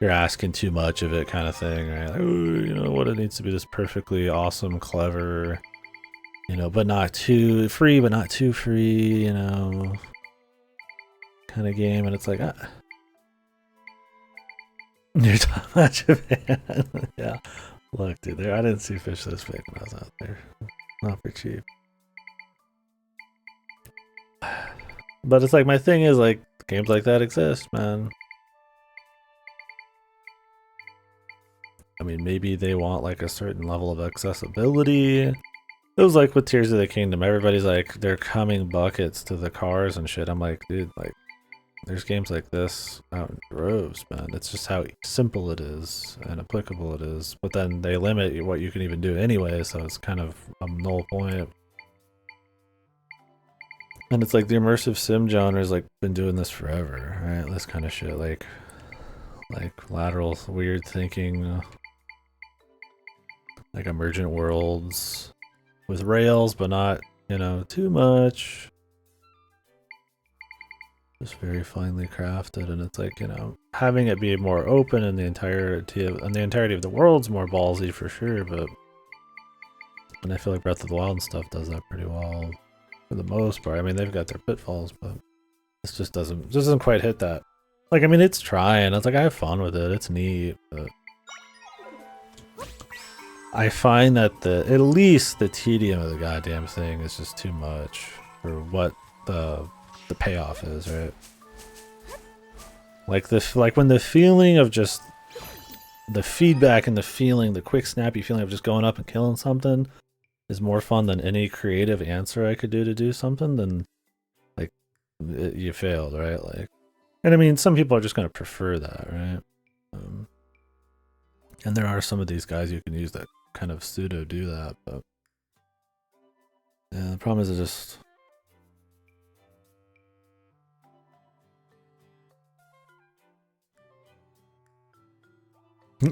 you're asking too much of it kind of thing, right? Like, ooh, you know, what it needs to be this perfectly awesome, clever, you know, but not too free, but not too free, you know, kind of game. And it's like, you're too much of it. Yeah. Look, dude, I didn't see fish this big when I was out there. Not for cheap. But it's like, my thing is like, games like that exist, man. I mean, maybe they want like a certain level of accessibility. It was like with Tears of the Kingdom, everybody's like, they're coming buckets to the cars and shit. I'm like, dude, like, There's games like this out in droves, man. It's just how simple it is and applicable it is. But then they limit what you can even do anyway, so it's kind of a null point. And it's like the immersive sim genre has like been doing this forever, right? This kind of shit, like lateral weird thinking, like emergent worlds with rails, but not, you know, too much. Just very finely crafted, and it's like, you know, having it be more open and the entirety of the world's more ballsy for sure, but and I feel like Breath of the Wild and stuff does that pretty well for the most part. I mean, they've got their pitfalls, but this just doesn't quite hit that. Like, I mean, it's trying. It's like I have fun with it. It's neat, but I find that at least the tedium of the goddamn thing is just too much for what the payoff is, right? Like when the feeling of just the feedback and the feeling, the quick snappy feeling of just going up and killing something is more fun than any creative answer I could do to do something, then like you failed, right? Like, and I mean, some people are just going to prefer that, right? And there are some of these guys you can use that kind of pseudo do that, but yeah, the problem is it just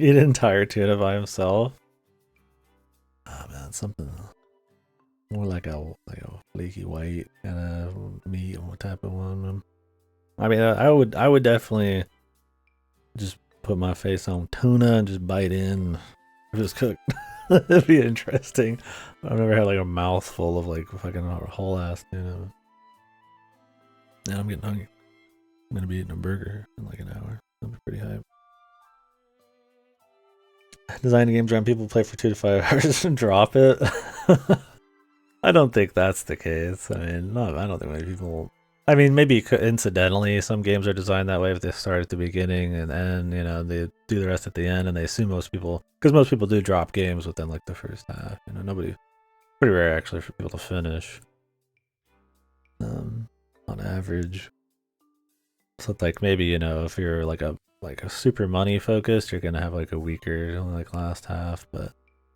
eat an entire tuna by himself. Ah, man, something more like a flaky white kind of meat type of one. I mean, I would definitely just put my face on tuna and just bite in if it's cooked. It'd be interesting. I've never had like a mouthful of like fucking whole ass tuna. Now I'm getting hungry. I'm gonna be eating a burger in like an hour. That'll be pretty hype. Design a game drum people play for 2 to 5 hours and drop it. I don't think that's the case. I mean, no, I don't think many people. I mean, maybe incidentally, some games are designed that way if they start at the beginning and then, you know, they do the rest at the end, and they assume most people, because most people do drop games within like the first half. You know, pretty rare actually for people to finish. On average. So it's like maybe, you know, if you're like a super money focused, you're gonna have like a weaker like last half, but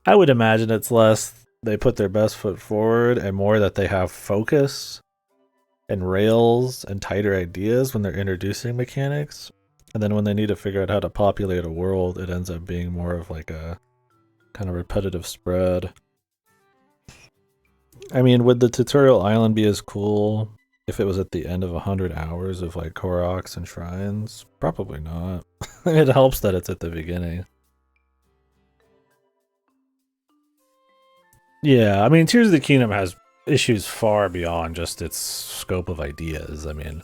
I would imagine it's less they put their best foot forward and more that they have focus and rails and tighter ideas when they're introducing mechanics, and then when they need to figure out how to populate a world, it ends up being more of like a kind of repetitive spread. I mean, would the tutorial island be as cool if it was at the end of 100 hours of like Koroks and shrines? Probably not. It helps that it's at the beginning. Yeah, I mean, Tears of the Kingdom has issues far beyond just its scope of ideas. I mean,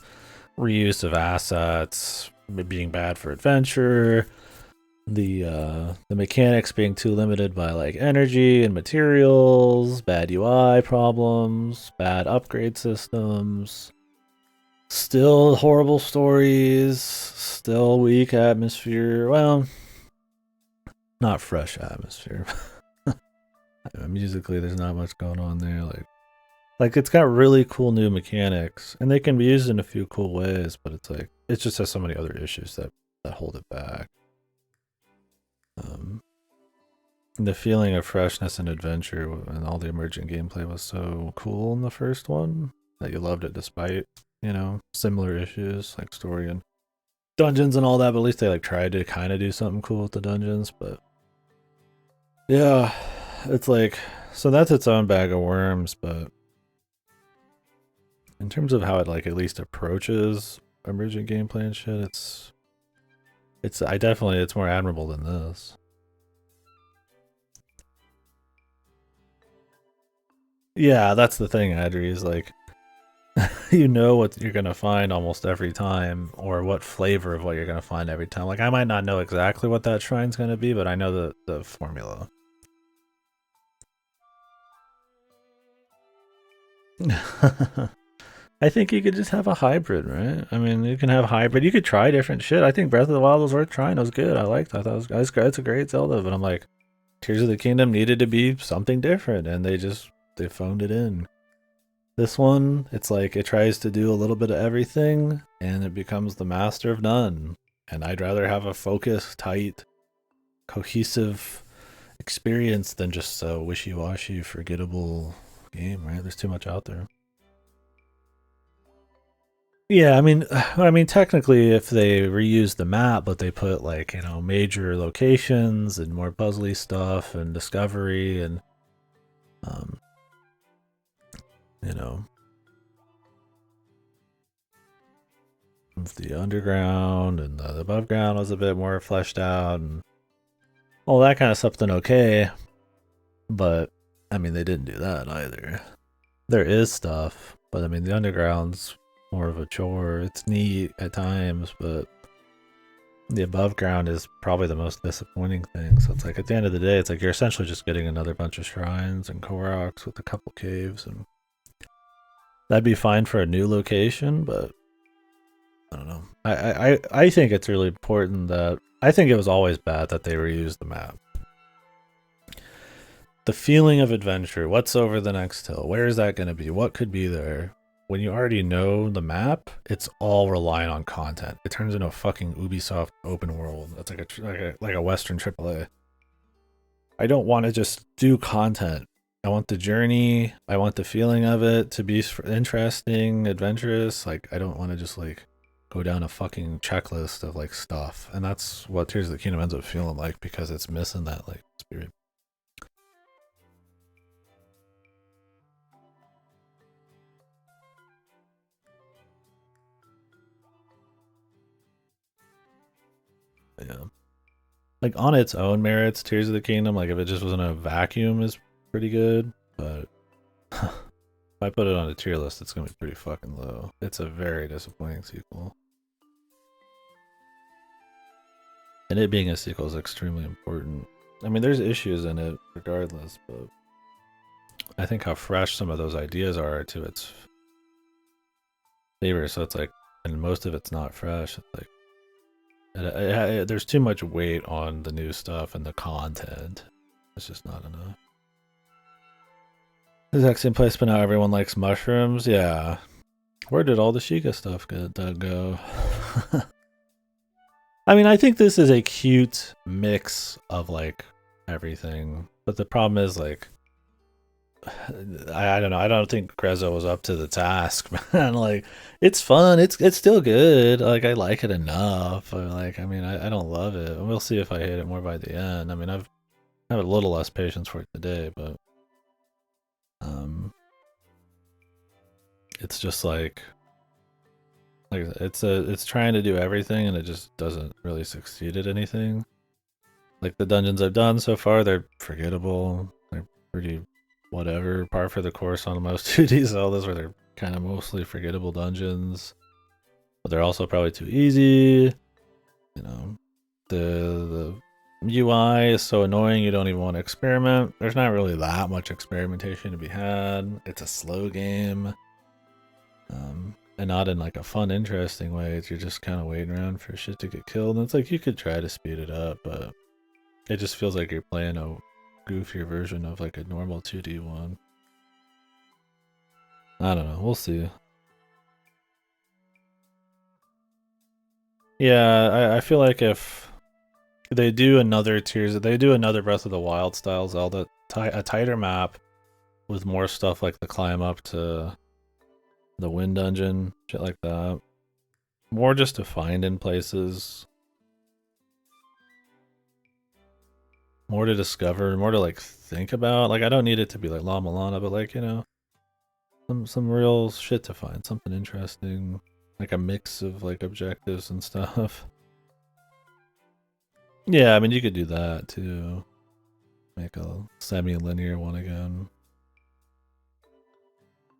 reuse of assets, being bad for adventure, the mechanics being too limited by like energy and materials, bad UI problems, bad upgrade systems, still horrible stories, still weak atmosphere. Well, not fresh atmosphere. Musically, there's not much going on there. Like it's got really cool new mechanics, and they can be used in a few cool ways, but it's like it just has so many other issues that hold it back. The feeling of freshness and adventure and all the emergent gameplay was so cool in the first one that you loved it despite, you know, similar issues like story and dungeons and all that, but at least they like tried to kind of do something cool with the dungeons. But yeah, it's like, so that's its own bag of worms, but in terms of how it like at least approaches emergent gameplay and shit, it's more admirable than this. Yeah, that's the thing, Adri, is like you know what you're gonna find almost every time, or what flavor of what you're gonna find every time. Like I might not know exactly what that shrine's gonna be, but I know the formula. I think you could just have a hybrid, right? I mean, you can have hybrid. You could try different shit. I think Breath of the Wild was worth trying. It was good. I liked it. I thought it was it's a great Zelda, but I'm like, Tears of the Kingdom needed to be something different, and they phoned it in. This one, it's like it tries to do a little bit of everything and it becomes the master of none. And I'd rather have a focused, tight, cohesive experience than just a wishy-washy, forgettable game, right? There's too much out there. Yeah, I mean, technically, if they reuse the map, but they put like major locations and more puzzly stuff and discovery and um, you know, the underground and the above ground was a bit more fleshed out and all that kind of stuff, then okay. But I mean, they didn't do that either. There is stuff, but I mean, the underground's more of a chore. It's neat at times, but the above ground is probably the most disappointing thing. So it's like at the end of the day, it's like you're essentially just getting another bunch of shrines and Koroks with a couple caves, and that'd be fine for a new location, but I don't know. I think it's really important that I think it was always bad that they reused the map. The feeling of adventure, what's over the next hill? Where is that going to be? What could be there? When you already know the map, it's all relying on content. It turns into a fucking Ubisoft open world. That's like a Western AAA. I don't want to just do content. I want the journey. I want the feeling of it to be interesting, adventurous. Like I don't want to just like go down a fucking checklist of like stuff. And that's what Tears of the Kingdom ends up feeling like because it's missing that like spirit. Yeah. Like on its own merits, Tears of the Kingdom, like if it just was in a vacuum, is pretty good. But if I put it on a tier list, it's gonna be pretty fucking low. It's a very disappointing sequel, and it being a sequel is extremely important. I mean, there's issues in it regardless, but I think how fresh some of those ideas are to its favor. So it's like, and most of it's not fresh. It's like there's too much weight on the new stuff and the content. It's just not enough. Exact same place, but now everyone likes mushrooms. Yeah. Where did all the Sheikah stuff go? I mean, I think this is a cute mix of like everything, but the problem is like, I don't know. I don't think Grezzo was up to the task, man. Like, it's fun. It's still good. Like, I like it enough. Like, I mean, I don't love it. We'll see if I hate it more by the end. I mean, I have a little less patience for it today, but it's just like it's trying to do everything and it just doesn't really succeed at anything. Like the dungeons I've done so far, they're forgettable. They're pretty whatever, par for the course on most 2D Zeldas where they're kind of mostly forgettable dungeons. But they're also probably too easy. You know, the UI is so annoying you don't even want to experiment. There's not really that much experimentation to be had. It's a slow game. And not in like a fun, interesting way. You're just kind of waiting around for shit to get killed. And it's like you could try to speed it up, but it just feels like you're playing a goofier version of like a normal 2D one. I don't know. We'll see. Yeah, I feel like if they do another they do another Breath of the Wild style Zelda, a tighter map with more stuff like the climb up to the Wind Dungeon, shit like that. More just to find in places. More to discover, more to like think about. Like I don't need it to be like La Milana, but like, some real shit to find, something interesting. Like a mix of like objectives and stuff. Yeah, I mean you could do that too. Make a semi-linear one again.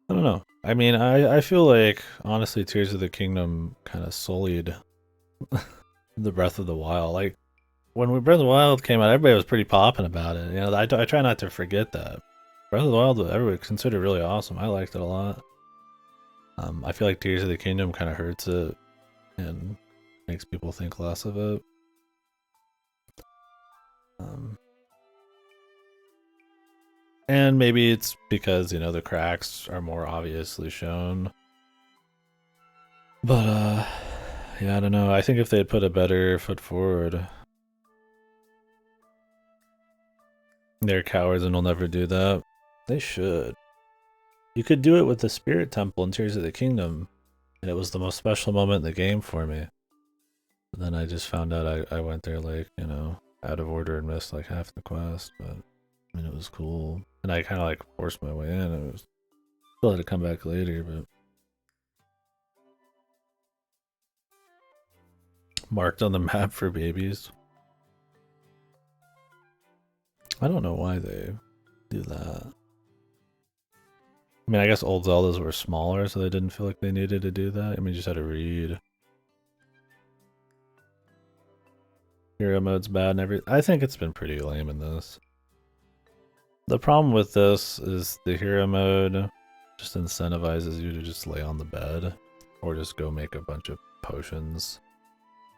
I don't know. I mean, I feel like honestly, Tears of the Kingdom kind of sullied the Breath of the Wild. Like when Breath of the Wild came out, everybody was pretty popping about it. I try not to forget that Breath of the Wild, everybody considered really awesome. I liked it a lot. I feel like Tears of the Kingdom kind of hurts it and makes people think less of it. Um, And maybe it's because, you know, the cracks are more obviously shown. But, yeah, I don't know. I think if they'd put a better foot forward. They're cowards and will never do that. They should. You could do it with the Spirit Temple in Tears of the Kingdom, and it was the most special moment in the game for me. And then I just found out I went there, like, you know, out of order and missed, like, half the quest, but, I mean, it was cool. And I kind of, like, forced my way in. It was still had to come back later, but... Marked on the map for babies. I don't know why they do that. I mean, I guess old Zeldas were smaller, so they didn't feel like they needed to do that. I mean, you just had to read. Hero mode's bad and everything. I think it's been pretty lame in this. The problem with this is the hero mode just incentivizes you to just lay on the bed or just go make a bunch of potions.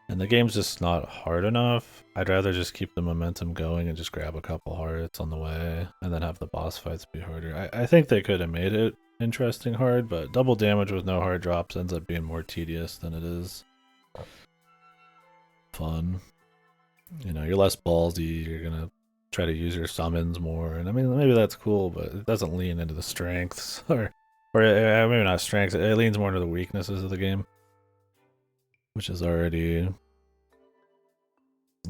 And the game's just not hard enough. I'd rather just keep the momentum going and just grab a couple hearts on the way and then have the boss fights be harder. I think they could have made it interesting hard, but double damage with no hard drops ends up being more tedious than it is fun. You know, you're less ballsy, you're gonna try to use your summons more, and I mean, maybe that's cool, but it doesn't lean into the strengths, or maybe not strengths, it leans more into the weaknesses of the game. Which is already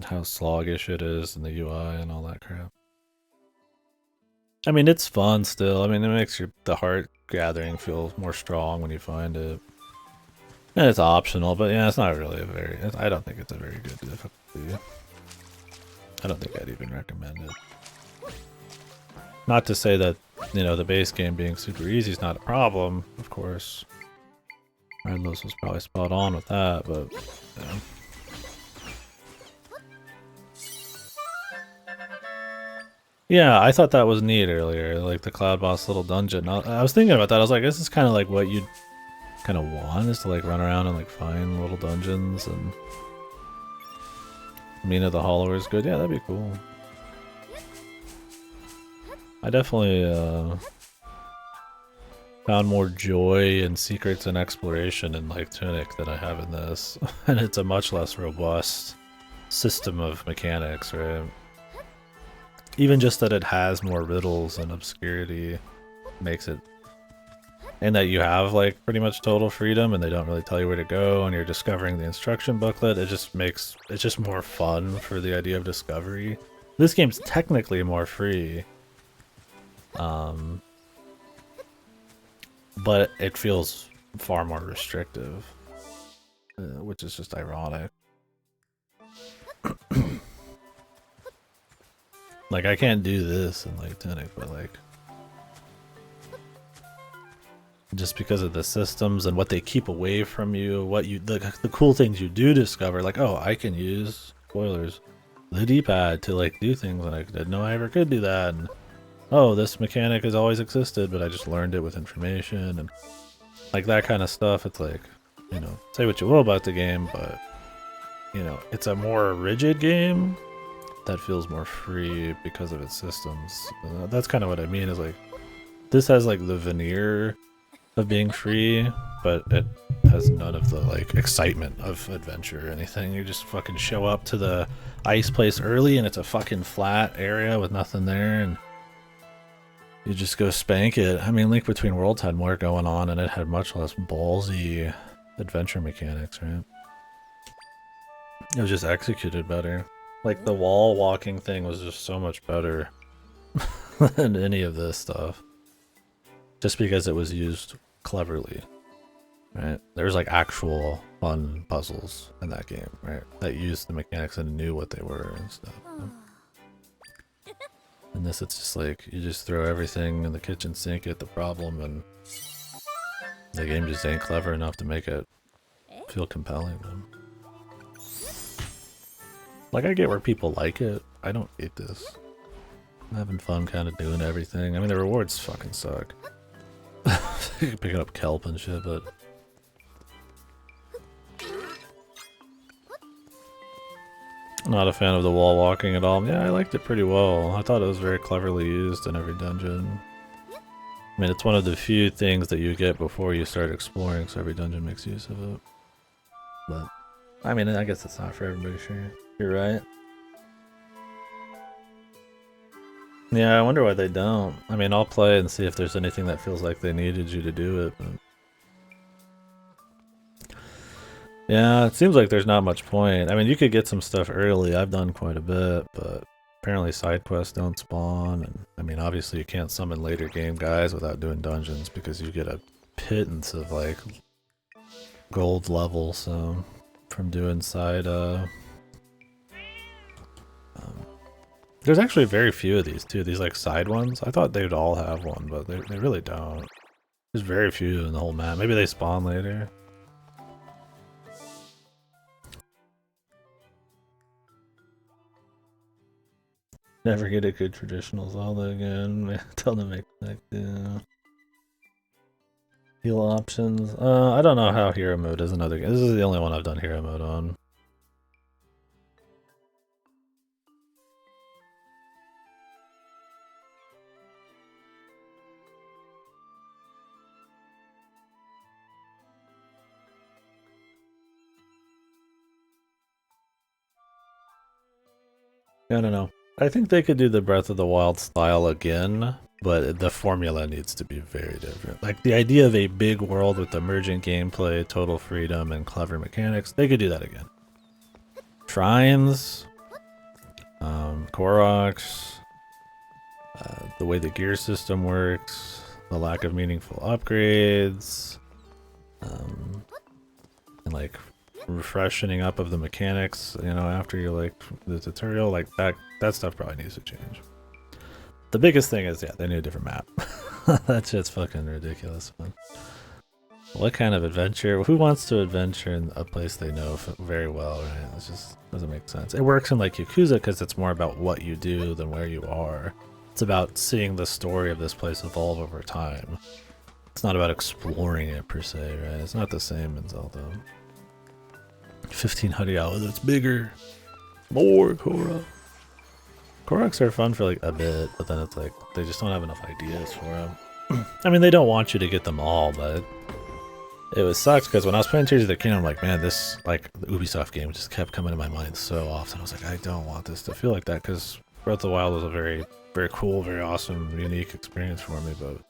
how sluggish it is in the UI and all that crap. I mean, it's fun still. I mean, it makes the heart gathering feel more strong when you find it. And it's optional, but yeah, it's not really a very... I don't think it's a very good difficulty. I don't think I'd even recommend it. Not to say that, you know, the base game being super easy is not a problem, of course. Randlos was probably spot on with that, but... Yeah. Yeah, I thought that was neat earlier, like the Cloud Boss little dungeon. I was thinking about that, I was like, this is kind of like what you'd kind of want, is to like run around and like find little dungeons, and... Mina the Hollower is good, yeah, that'd be cool. I definitely, found more joy in secrets and exploration in like Tunic than I have in this. And it's a much less robust system of mechanics, right? Even just that it has more riddles and obscurity makes it... And that you have like pretty much total freedom and they don't really tell you where to go and you're discovering the instruction booklet, it just makes it just more fun for the idea of discovery. This game's technically more free. But it feels far more restrictive, which is just ironic. Like, I can't do this in, like, Tunic, but, like... Just because of the systems and what they keep away from you, what you... The cool things you do discover, like, oh, I can use, spoilers, the D-pad to, like, do things, and I didn't know I ever could do that, and... Oh, this mechanic has always existed, but I just learned it with information, and... Like, that kind of stuff, it's like, you know, say what you will about the game, but... You know, it's a more rigid game that feels more free because of its systems. That's kind of what I mean, is like, this has like the veneer of being free, but it has none of the like excitement of adventure or anything. You just fucking show up to the ice place early and it's a fucking flat area with nothing there, and you just go spank it. I mean, Link Between Worlds had more going on and it had much less ballsy adventure mechanics, right? It was just executed better. Like, the wall walking thing was just so much better than any of this stuff. Just because it was used cleverly, right? There's like actual fun puzzles in that game, right? That used the mechanics and knew what they were and stuff. In this, it's just like, you just throw everything in the kitchen sink at the problem, and the game just ain't clever enough to make it feel compelling, man. Like, I get where people like it. I don't hate this. I'm having fun kind of doing everything. I mean, the rewards fucking suck. Picking up kelp and shit, but... Not a fan of the wall walking at all. Yeah, I liked it pretty well. I thought it was very cleverly used in every dungeon. I mean, it's one of the few things that you get before you start exploring, so every dungeon makes use of it. But, I mean, I guess it's not for everybody, sure. You're right. Yeah, I wonder why they don't. I mean, I'll play and see if there's anything that feels like they needed you to do it, but... Yeah, it seems like there's not much point. I mean, you could get some stuff early. I've done quite a bit, but apparently side quests don't spawn. And I mean, obviously you can't summon later game guys without doing dungeons because you get a pittance of like gold level. So from doing side, there's actually very few of these too. These like side ones. I thought they'd all have one, but they really don't. There's very few in the whole map. Maybe they spawn later. Never get a good traditional Zelda again. Tell them to make heal options. I don't know how hero mode is another game. This is the only one I've done hero mode on. I don't know. I think they could do the Breath of the Wild style again, but the formula needs to be very different. Like the idea of a big world with emergent gameplay, total freedom, and clever mechanics, they could do that again. Shrines, Koroks, the way the gear system works, the lack of meaningful upgrades, and like refreshing up of the mechanics, you know, after you like the tutorial, like that stuff probably needs to change. The biggest thing is, yeah, they need a different map. That shit's fucking ridiculous, man. What kind of adventure? Who wants to adventure in a place they know very well, right? It just doesn't make sense. It works in like Yakuza because it's more about what you do than where you are. It's about seeing the story of this place evolve over time. It's not about exploring it per se, right? It's not the same in Zelda. 1500 hours, that's bigger. More Korok. Koroks are fun for like a bit, but then it's like they just don't have enough ideas for them. I mean, they don't want you to get them all, but it was sucks because when I was playing Tears of the Kingdom, I'm like, man, this like the Ubisoft game just kept coming to my mind so often. I was like, I don't want this to feel like that because Breath of the Wild was a very, very cool, very awesome, unique experience for me, but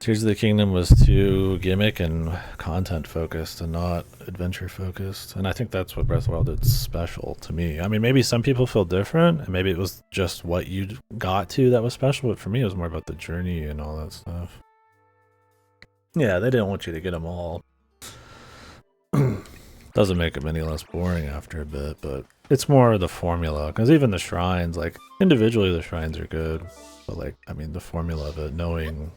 Tears of the Kingdom was too gimmick and content focused and not adventure focused. And I think that's what Breath of the Wild did special to me. I mean, maybe some people feel different and maybe it was just what you got to that was special, but for me it was more about the journey and all that stuff. Yeah, they didn't want you to get them all. Doesn't make them any less boring after a bit, but it's more the formula. Because even the shrines, like, individually the shrines are good. But, like, I mean, the formula of it, knowing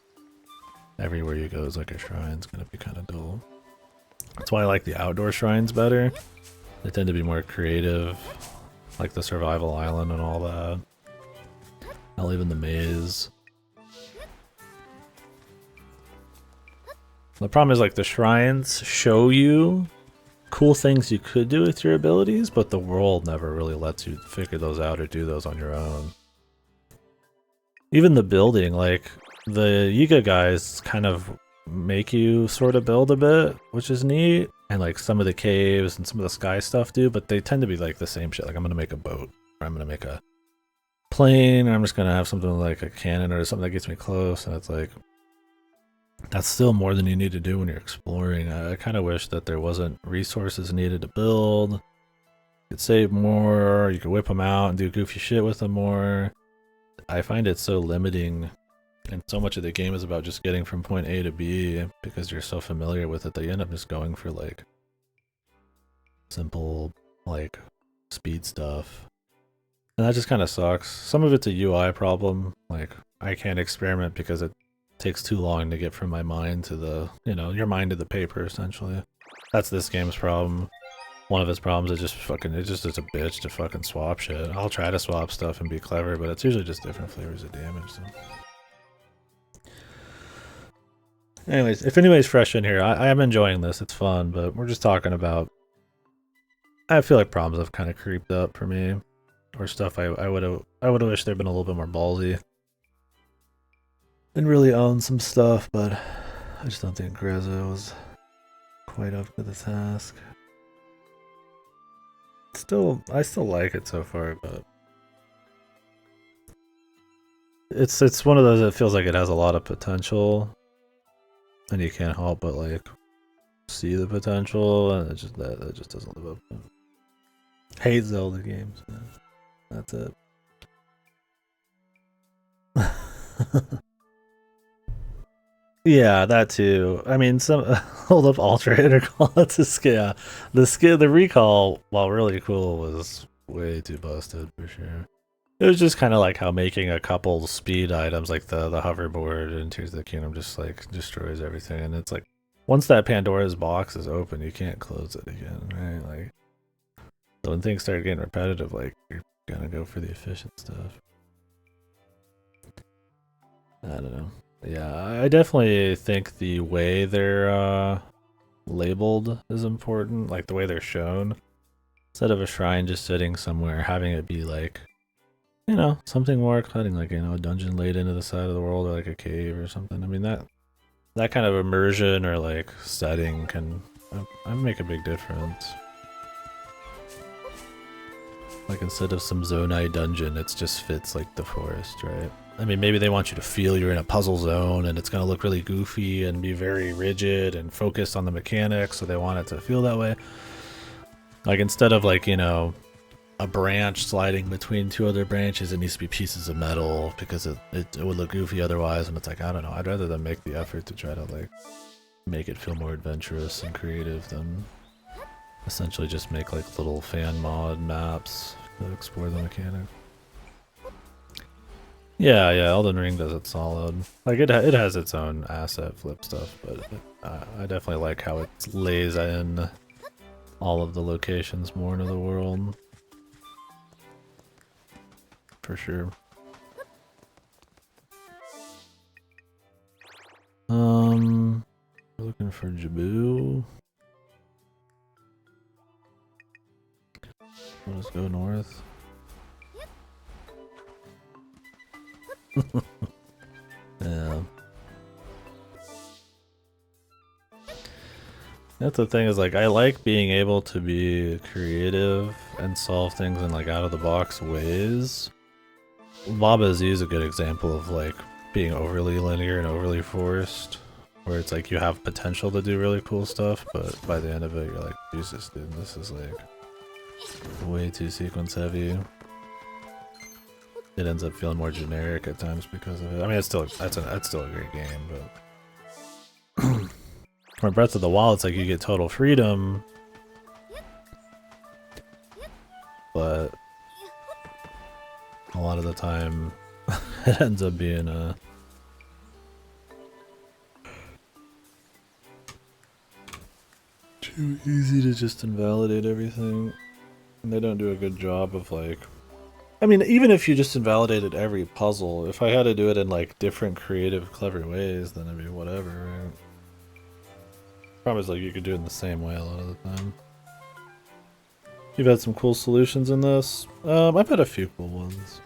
everywhere you go is like a shrine's gonna be kind of dull. That's why I like the outdoor shrines better. They tend to be more creative, like the survival island and all that. Hell, even the maze. The problem is like the shrines show you cool things you could do with your abilities, but the world never really lets you figure those out or do those on your own. Even the building, like the Yiga guys kind of make you sort of build a bit, which is neat. And like some of the caves and some of the sky stuff do, but they tend to be like the same shit. Like I'm gonna make a boat, or I'm gonna make a plane, or I'm just gonna have something like a cannon or something that gets me close, and it's like that's still more than you need to do when you're exploring. I kind of wish that there wasn't resources needed to build. You could save more, you could whip them out and do goofy shit with them more. I find it so limiting, and so much of the game is about just getting from point A to B because you're so familiar with it that you end up just going for like simple like speed stuff. And that just kind of sucks. Some of it's a UI problem, like I can't experiment because it takes too long to get from my mind to the, you know, your mind to the paper essentially. That's this game's problem. One of its problems is just fucking, it's just a bitch to fucking swap shit. I'll try to swap stuff and be clever, but it's usually just different flavors of damage. So. Anyways, if anybody's fresh in here, I am enjoying this. It's fun, but we're just talking about I feel like problems have kind of creeped up for me, or stuff I would have wished there'd been a little bit more ballsy and really own some stuff, but I just don't think Grezzo was quite up to the task. I still like it so far, but it's one of those that feels like it has a lot of potential, and you can't help but like see the potential, and it just that just doesn't live up to it. Hate Zelda games, man. That's it. Yeah, that too. I mean, some hold up, alternate recall. It's a skill. The recall, while really cool, was way too busted for sure. It was just kind of like how making a couple speed items, like the hoverboard in Tears of the Kingdom, just like destroys everything. And it's like once that Pandora's box is open, you can't close it again, right? Like, so when things start getting repetitive, like you're gonna go for the efficient stuff. I don't know. Yeah, I definitely think the way they're labeled is important, like the way they're shown. Instead of a shrine just sitting somewhere, having it be like, you know, something more exciting, like, you know, a dungeon laid into the side of the world, or like a cave or something. I mean, that kind of immersion or like setting can make a big difference. Like instead of some Zonai dungeon, it just fits like the forest, right? I mean, maybe they want you to feel you're in a puzzle zone and it's going to look really goofy and be very rigid and focused on the mechanics, so they want it to feel that way. Like instead of like, you know, a branch sliding between two other branches, it needs to be pieces of metal because it would look goofy otherwise, and it's like, I don't know, I'd rather them make the effort to try to like make it feel more adventurous and creative than essentially just make like little fan mod maps to explore the mechanic. Yeah, Elden Ring does it solid. Like it has its own asset flip stuff, but I definitely like how it lays in all of the locations more into the world. For sure. We're looking for Jabu. We'll just go north. Yeah. That's the thing, is like I like being able to be creative and solve things in like out of the box ways. Baba Z is a good example of like being overly linear and overly forced, where it's like you have potential to do really cool stuff, but by the end of it you're like, Jesus dude, this is like way too sequence heavy. It ends up feeling more generic at times because of it. I mean, it's still that's still a great game, but for Breath of the Wild, it's like you get total freedom, but a lot of the time it ends up being too easy to just invalidate everything, and they don't do a good job of like. I mean, even if you just invalidated every puzzle, if I had to do it in like different creative, clever ways, then it'd be whatever, right? Problem is like you could do it in the same way a lot of the time. You've had some cool solutions in this. I've had a few cool ones.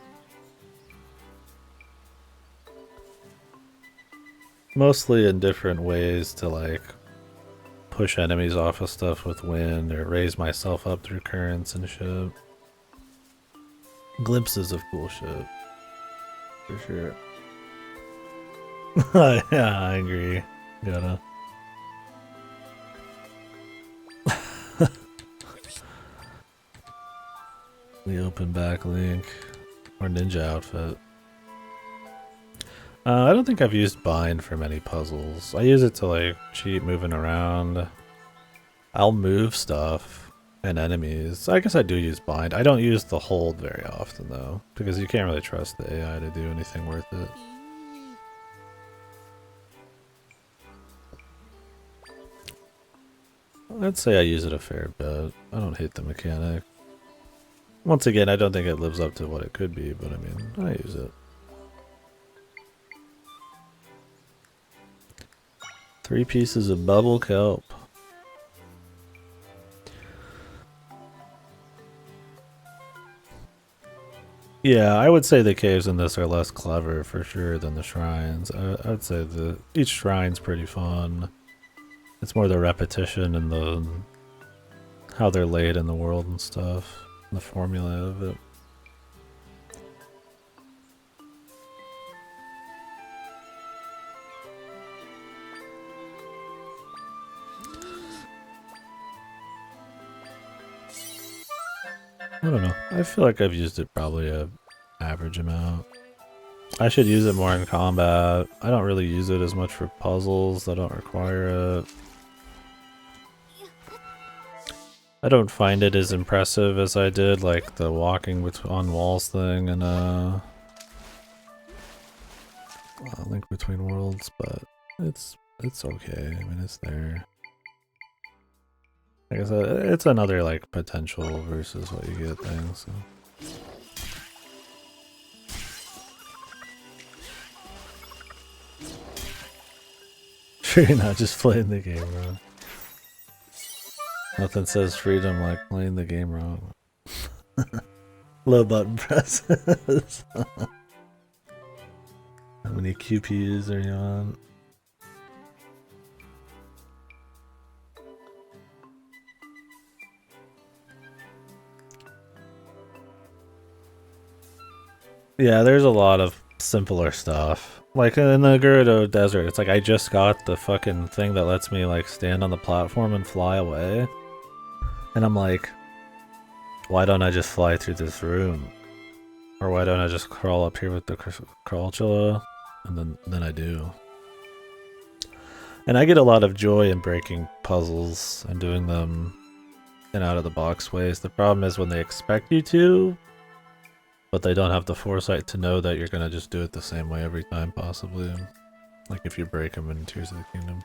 Mostly in different ways to like push enemies off of stuff with wind or raise myself up through currents and shit. Glimpses of cool shit. For sure. Yeah, I agree. Gotta. The open back link. Or ninja outfit. I don't think I've used bind for many puzzles. I use it to like cheat moving around. I'll move stuff and enemies. I guess I do use bind. I don't use the hold very often though, because you can't really trust the AI to do anything worth it. I'd say I use it a fair bit. I don't hate the mechanic. Once again, I don't think it lives up to what it could be, but I mean, I use it. 3 pieces of bubble kelp. Yeah, I would say the caves in this are less clever for sure than the shrines. I'd say each shrine's pretty fun. It's more the repetition and the how they're laid in the world and stuff, and the formula of it. I don't know. I feel like I've used it probably a average amount. I should use it more in combat. I don't really use it as much for puzzles that don't require it. I don't find it as impressive as I did like the walking on walls thing and Link Between Worlds, but it's okay. I mean, it's there. Like I said, it's another like potential versus what you get thing. So. Sure, you're not just playing the game wrong. Nothing says freedom like playing the game wrong. Low button presses. How many QPUs are you on? Yeah, there's a lot of simpler stuff. Like in the Gerudo Desert, it's like I just got the fucking thing that lets me like stand on the platform and fly away. And I'm like, why don't I just fly through this room? Or why don't I just crawl up here with the Crawlchilla? And then I do. And I get a lot of joy in breaking puzzles and doing them in out of the box ways. The problem is when they expect you to, but they don't have the foresight to know that you're gonna just do it the same way every time, possibly. Like if you break them in Tears of the Kingdom.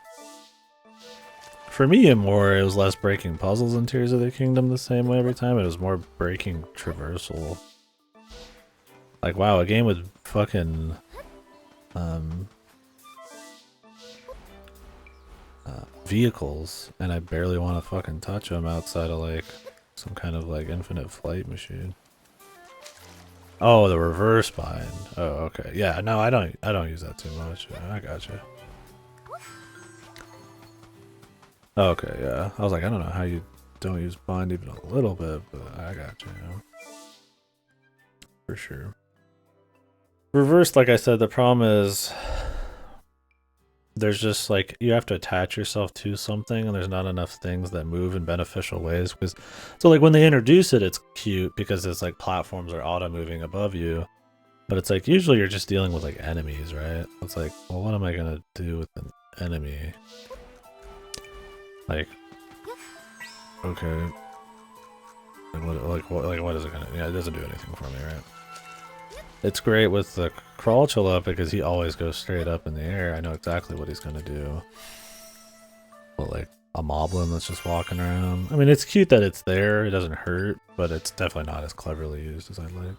For me, it was less breaking puzzles in Tears of the Kingdom the same way every time. It was more breaking traversal. Like, wow, a game with fucking vehicles, and I barely want to fucking touch them outside of like some kind of like infinite flight machine. Oh, the reverse bind. Oh, okay. Yeah, no, I don't use that too much. I gotcha. Okay, yeah. I was like, I don't know how you don't use bind even a little bit, but I gotcha. Yeah. For sure. Reverse, like I said, the problem is there's just like you have to attach yourself to something, and there's not enough things that move in beneficial ways. Because so like when they introduce it, it's cute because it's like platforms are auto moving above you, but it's like usually you're just dealing with like enemies, right? It's like, well, what am I gonna do with an enemy? Like, okay, what is it gonna? Yeah, it doesn't do anything for me, right? It's great with the Crawlchilla because he always goes straight up in the air. I know exactly what he's gonna do. But like a moblin that's just walking around. I mean, it's cute that it's there. It doesn't hurt, but it's definitely not as cleverly used as I'd like.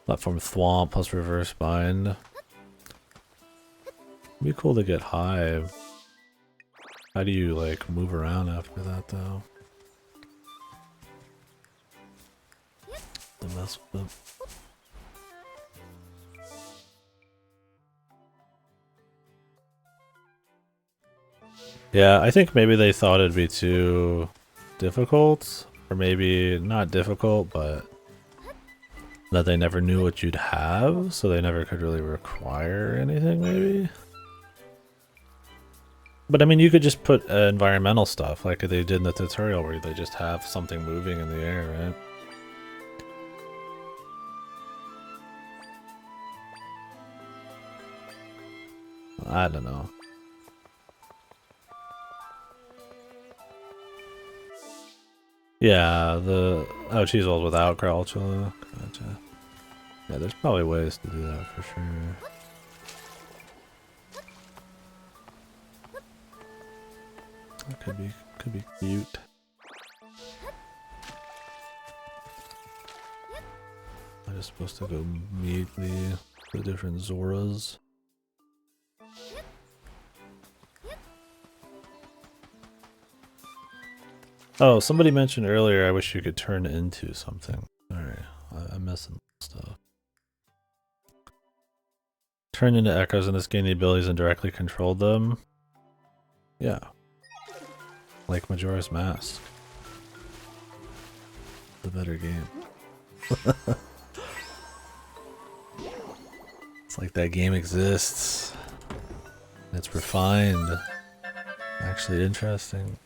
Platform Thwomp plus reverse bind. It'd be cool to get high. How do you like move around after that though? The mess with it. Yeah, I think maybe they thought it'd be too difficult, or maybe not difficult, but that they never knew what you'd have, so they never could really require anything, maybe? But I mean, you could just put environmental stuff, like they did in the tutorial, where they just have something moving in the air, right? I don't know. Yeah, oh, cheese rolls without Crawlchilla. Gotcha. Yeah, there's probably ways to do that for sure. That could be cute. I'm just supposed to go meet the different Zoras. Oh, somebody mentioned earlier I wish you could turn into something. Alright, I missing stuff. Turn into echoes in this game the abilities and directly control them. Yeah. Like Majora's Mask. The better game. It's like that game exists. It's refined. Actually interesting.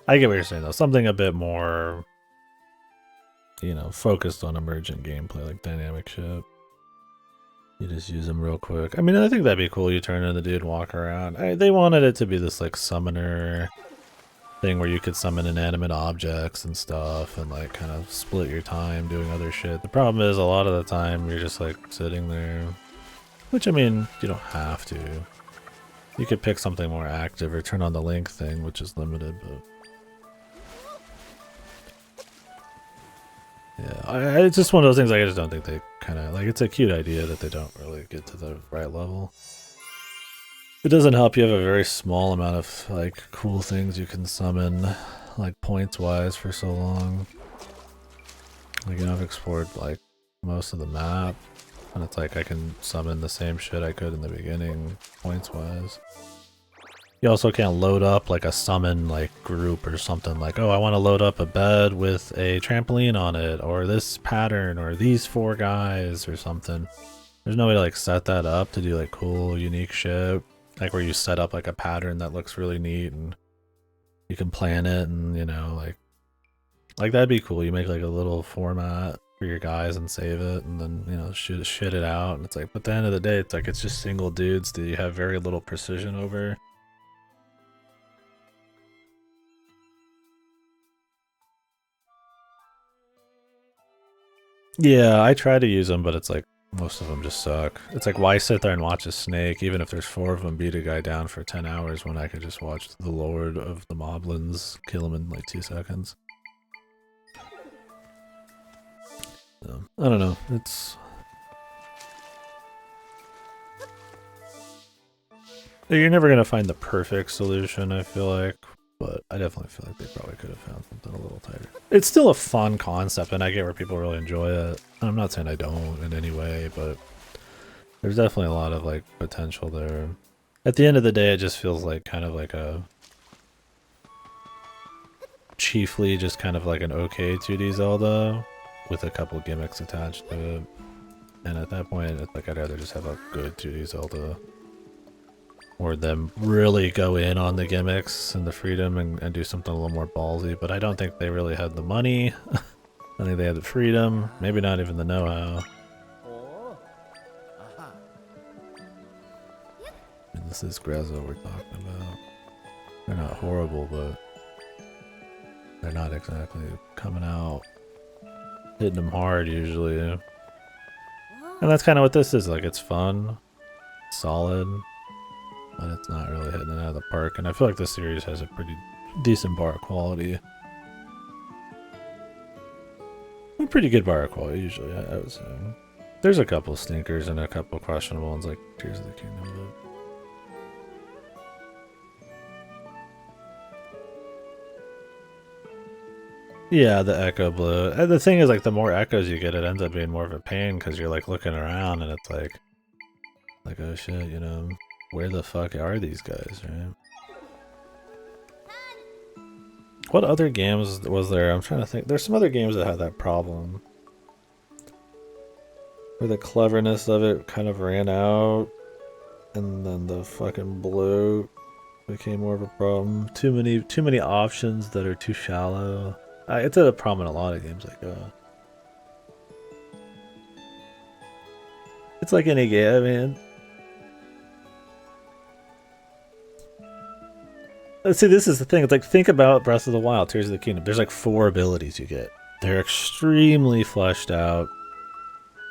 I get what you're saying though. Something a bit more, you know, focused on emergent gameplay, like dynamic shit. You just use them real quick. I mean, I think that'd be cool. You turn into the dude, walk around. They wanted it to be this like summoner thing where you could summon inanimate objects and stuff and like kind of split your time doing other shit. The problem is a lot of the time you're just like sitting there, which I mean, you don't have to. You could pick something more active or turn on the link thing, which is limited, but yeah, it's just one of those things. Like, I just don't think they kind of like. It's a cute idea that they don't really get to the right level. It doesn't help you have a very small amount of like cool things you can summon, like points wise, for so long. Like, you know, I've explored like most of the map, and it's like I can summon the same shit I could in the beginning, points wise. You also can't load up like a summon like group or something like, oh, I want to load up a bed with a trampoline on it, or this pattern, or these 4 guys or something. There's no way to like set that up to do like cool, unique shit. Like where you set up like a pattern that looks really neat and you can plan it, and you know, like that'd be cool. You make like a little format for your guys and save it, and then, you know, shit it out. And it's like, but at the end of the day, it's like it's just single dudes that you have very little precision over. Yeah, I try to use them, but it's like most of them just suck. It's like, why sit there and watch a snake, even if there's 4 of them, beat a guy down for 10 hours when I could just watch the Lord of the Moblins kill him in like 2 seconds. So, I don't know. It's... You're never going to find the perfect solution, I feel like. But I definitely feel like they probably could have found something a little tighter. It's still a fun concept, and I get where people really enjoy it. I'm not saying I don't in any way, but there's definitely a lot of like potential there. At the end of the day, it just feels like kind of like a chiefly just kind of like an okay 2D Zelda with a couple gimmicks attached to it. And at that point, it's like I'd rather just have a good 2D Zelda. Or them really go in on the gimmicks and the freedom and do something a little more ballsy. But I don't think they really had the money. I think they had the freedom. Maybe not even the know-how. And this is Grezzo we're talking about. They're not horrible, but they're not exactly coming out hitting them hard usually. And that's kind of what this is. Like, it's fun, solid, but it's not really hitting it out of the park. And I feel like this series has a pretty decent bar of quality. A pretty good bar of quality, usually, I would say. There's a couple stinkers and a couple questionable ones, like Tears of the Kingdom. But yeah, the echo blue. And the thing is, like, the more echoes you get, it ends up being more of a pain because you're, like, looking around and it's like, oh shit, you know, where the fuck are these guys, right? What other games was there? I'm trying to think. There's some other games that had that problem. Where the cleverness of it kind of ran out. And then the fucking blue became more of a problem. Too many options that are too shallow. It's a problem in a lot of games like that. It's like any game, I mean. See, this is the thing. It's like, think about Breath of the Wild, Tears of the Kingdom. There's like 4 abilities you get. They're extremely fleshed out.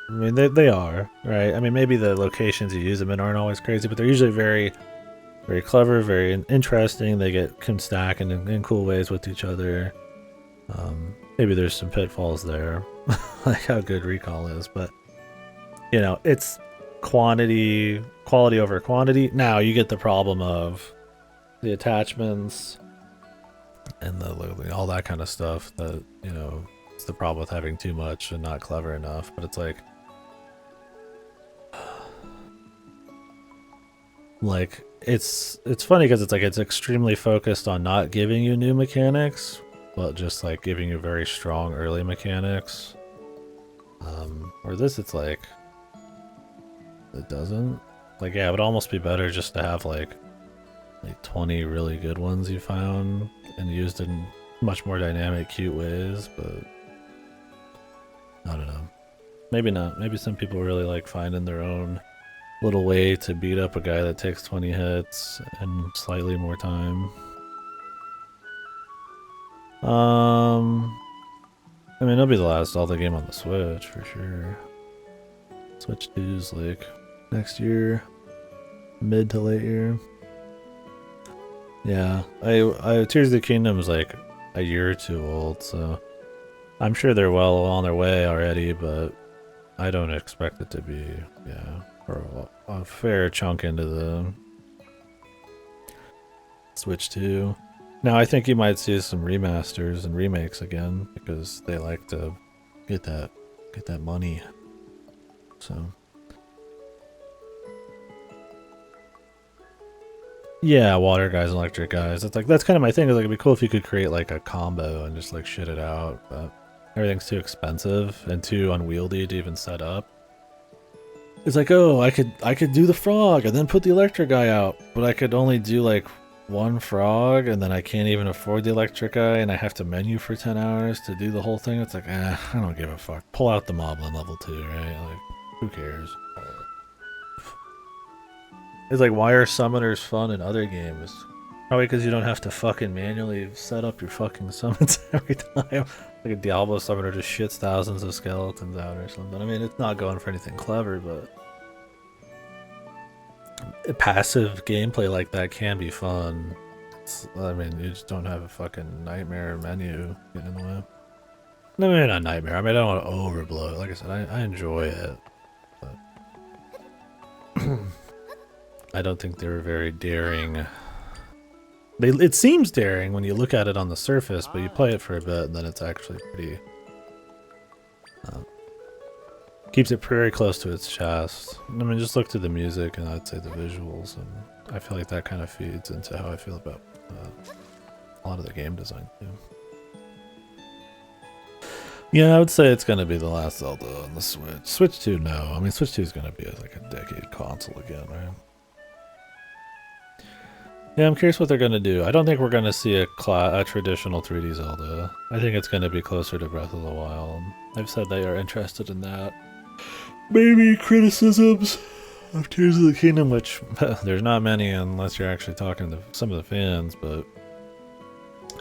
I mean, they are, right? I mean, maybe the locations you use them in aren't always crazy, but they're usually very, very clever, very interesting. They can stack in cool ways with each other. Maybe there's some pitfalls there, like how good recall is, but you know, it's quality over quantity. Now you get the problem of the attachments and all that kind of stuff that, you know, It's the problem with having too much and not clever enough, but it's like it's funny because it's like it's extremely focused on not giving you new mechanics, but just like giving you very strong early mechanics. Or this, it's like it doesn't. Like, yeah, it would almost be better just to have like 20 really good ones you found and used in much more dynamic, cute ways, but I don't know. Maybe not. Maybe some people really like finding their own little way to beat up a guy that takes 20 hits in slightly more time. I mean, it'll be the last Zelda game on the Switch for sure. Switch 2's like next year, mid to late year. Yeah, I Tears of the Kingdom is like a year or two old, so I'm sure they're well on their way already, but I don't expect it to be, yeah, for a fair chunk into the Switch 2. Now I think you might see some remasters and remakes again because they like to get that money. So yeah, water guys, electric guys. It's like that's kind of my thing. Is like it'd be cool if you could create like a combo and just like shit it out, but everything's too expensive and too unwieldy to even set up. It's like, oh, I could do the frog and then put the electric guy out, but I could only do like one frog, and then I can't even afford the electric guy, and I have to menu for 10 hours to do the whole thing. It's like, I don't give a fuck. Pull out the moblin level 2, right? Like, who cares? It's like, why are summoners fun in other games? Probably because you don't have to fucking manually set up your fucking summons every time. Like a Diablo summoner just shits thousands of skeletons out or something. I mean, it's not going for anything clever, but passive gameplay like that can be fun. I mean, you just don't have a fucking nightmare menu getting in the way. No, maybe not nightmare. I mean, I don't want to overblow it. Like I said, I enjoy it, but I don't think they were very daring. It seems daring when you look at it on the surface, but you play it for a bit, and then it's actually pretty. Keeps it very close to its chest. I mean, just look to the music and I'd say the visuals, and I feel like that kind of feeds into how I feel about a lot of the game design too. Yeah, I would say it's gonna be the last Zelda on the Switch. Switch 2, no. I mean, Switch 2 is gonna be like a decade console again, right? Yeah, I'm curious what they're gonna do. I don't think we're gonna see a traditional 3D Zelda. I think it's gonna be closer to Breath of the Wild. They've said they are interested in that. Maybe criticisms of Tears of the Kingdom, which there's not many unless you're actually talking to some of the fans, but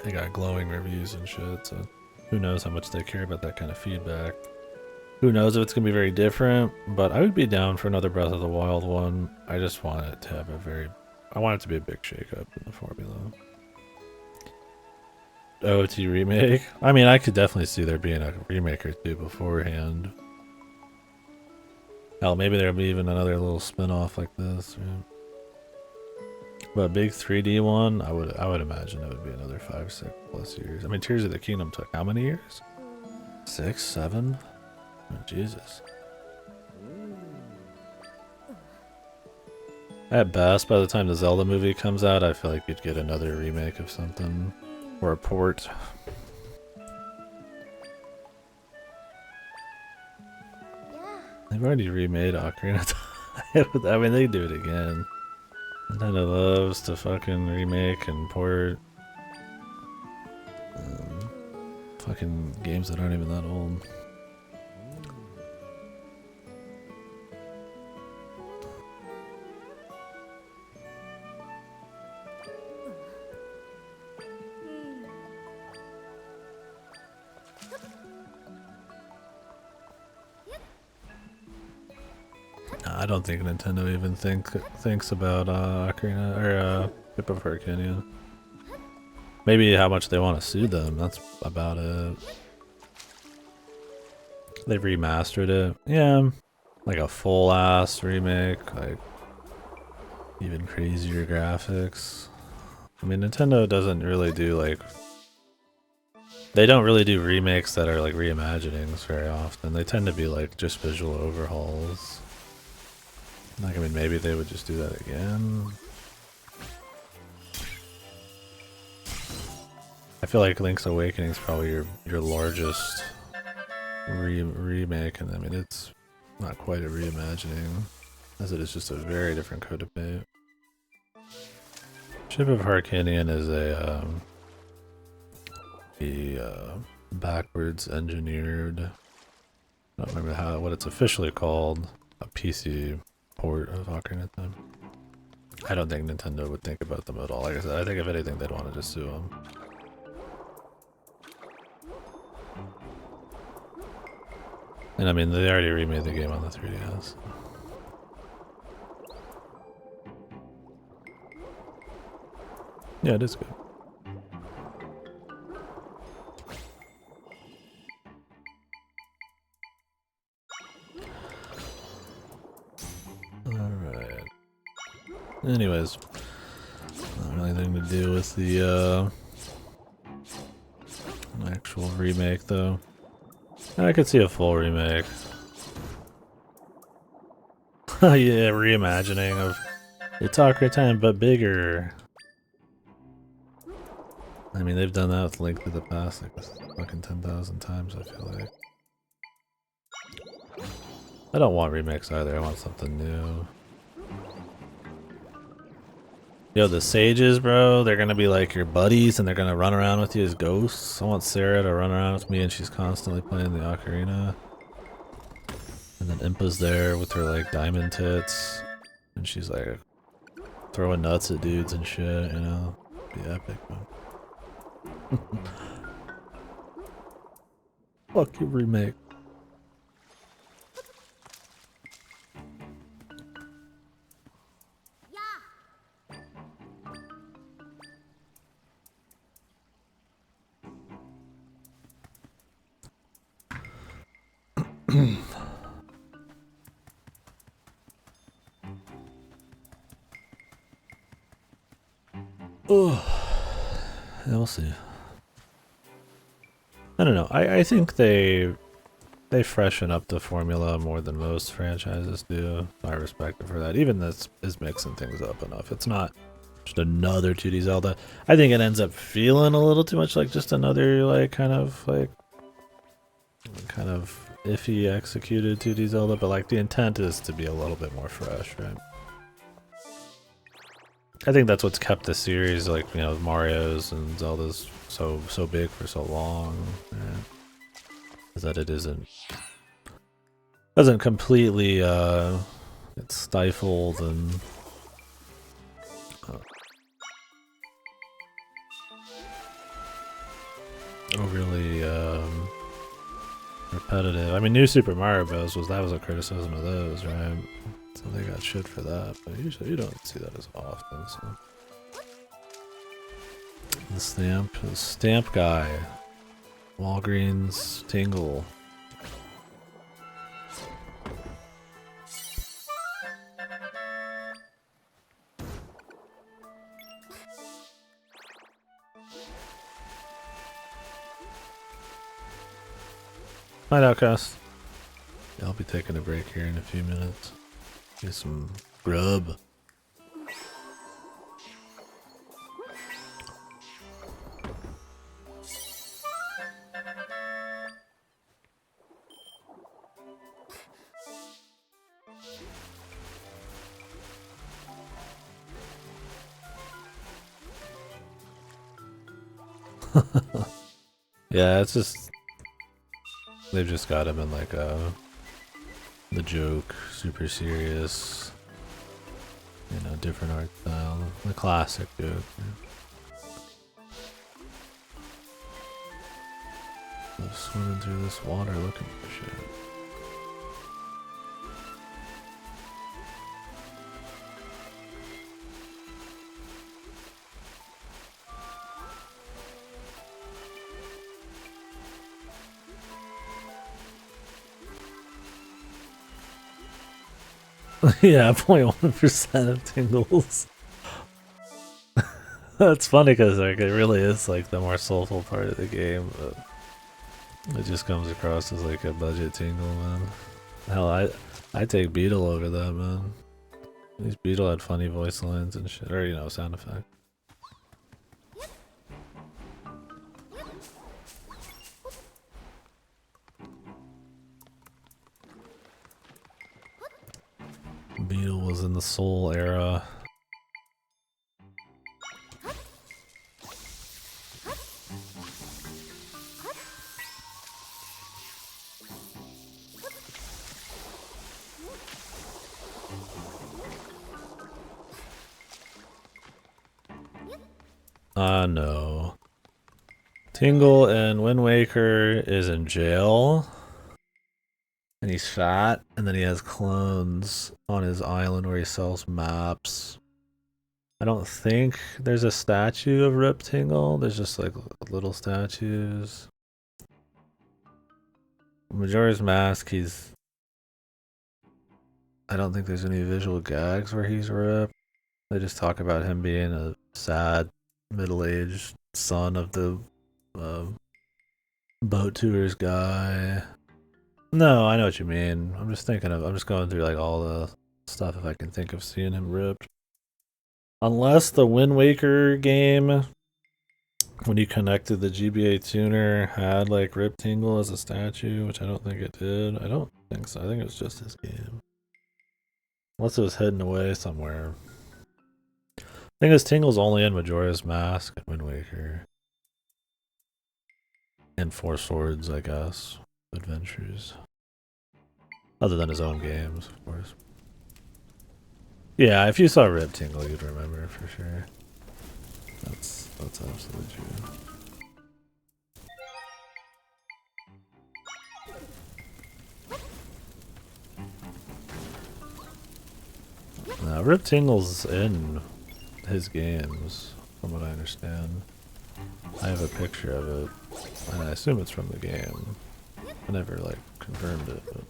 they got glowing reviews and shit, so who knows how much they care about that kind of feedback. Who knows if it's going to be very different, but I would be down for another Breath of the Wild one. I just want it to have I want it to be a big shakeup in the formula. OT remake? I mean, I could definitely see there being a remake or two beforehand. Hell, maybe there'll be even another little spin-off like this. Yeah. But a big 3D one, I would imagine it would be another 5-6+ years. I mean, Tears of the Kingdom took how many years? 6, 7? Oh, Jesus. At best, by the time the Zelda movie comes out, I feel like you'd get another remake of something. Or a port. They've already remade Ocarina of Time. I mean, they do it again. Nintendo loves to fucking remake and port fucking games that aren't even that old. I don't think Nintendo even thinks about Ocarina or Pip of Heart Canyon. Maybe how much they want to sue them. That's about it. They've remastered it. Yeah, like a full ass remake, like even crazier graphics. I mean, Nintendo doesn't really do like They don't really do remakes that are like reimaginings very often. They tend to be like just visual overhauls. Like, I mean, maybe they would just do that again. I feel like Link's Awakening is probably your largest remake, and I mean, it's not quite a reimagining, as it is just a very different code of paint. Ship of Harkinian is a backwards engineered, I don't remember what it's officially called, a PC port of Ocarina of Time. I don't think Nintendo would think about them at all. Like I said, I think if anything they'd want to just sue them. And I mean, they already remade the game on the 3DS. Yeah, it is good. Alright. Anyways, not really anything to do with the actual remake though. I could see a full remake. Yeah, reimagining of it's Ocarina of Time but bigger. I mean, they've done that with Link to the Past like fucking 10,000 times, I feel like. I don't want remakes either, I want something new. Yo, the sages, bro, they're gonna be like your buddies and they're gonna run around with you as ghosts. I want Sarah to run around with me and she's constantly playing the ocarina. And then Impa's there with her like diamond tits. And she's like throwing nuts at dudes and shit, you know? It'd be epic, man. Fuck your remake. Oh, yeah, we'll see. I don't know. I think they freshen up the formula more than most franchises do. I respect them for that. Even this is mixing things up enough. It's not just another 2D Zelda. I think it ends up feeling a little too much like just another like kind of iffy executed 2D Zelda, but like the intent is to be a little bit more fresh, right? I think that's what's kept the series, like, you know, Mario's and Zelda's so big for so long. Yeah. Is that it doesn't completely get stifled and overly repetitive. I mean, New Super Mario Bros. was a criticism of those, right? So they got shit for that, but usually you don't see that as often. So the stamp guy, Walgreens Tingle. Night Outcast. Yeah, I'll be taking a break here in a few minutes. Get some grub. Yeah, it's just they've just got him in like the joke, super serious, you know, different art style, the classic joke. Yeah. I'm swimming through this water looking for shit. Yeah, 0.1% of tingles. It's funny because like it really is like the more soulful part of the game, but it just comes across as like a budget tingle, man. Hell, I take Beetle over that, man. At least Beetle had funny voice lines and shit, or you know, sound effect. Beetle was in the Soul era. No. Tingle in Wind Waker is in jail. And he's fat, and then he has clones on his island where he sells maps. I don't think there's a statue of Rip Tingle. There's just like little statues. Majora's Mask, he's... I don't think there's any visual gags where he's Rip. They just talk about him being a sad, middle-aged son of the boat tours guy. No, I know what you mean. I'm just going through like all the stuff if I can think of seeing him ripped. Unless the Wind Waker game, when you connected the GBA tuner, had like Rip Tingle as a statue, which I don't think it did. I don't think so. I think it was just his game. Unless it was hidden away somewhere. I think his Tingle's only in Majora's Mask and Wind Waker. And Four Swords, I guess. Adventures. Other than his own games, of course. Yeah, if you saw Rip Tingle, you'd remember for sure. That's absolutely true. Now, Rip Tingle's in his games, from what I understand. I have a picture of it, and I assume it's from the game. I never, like, confirmed it, but...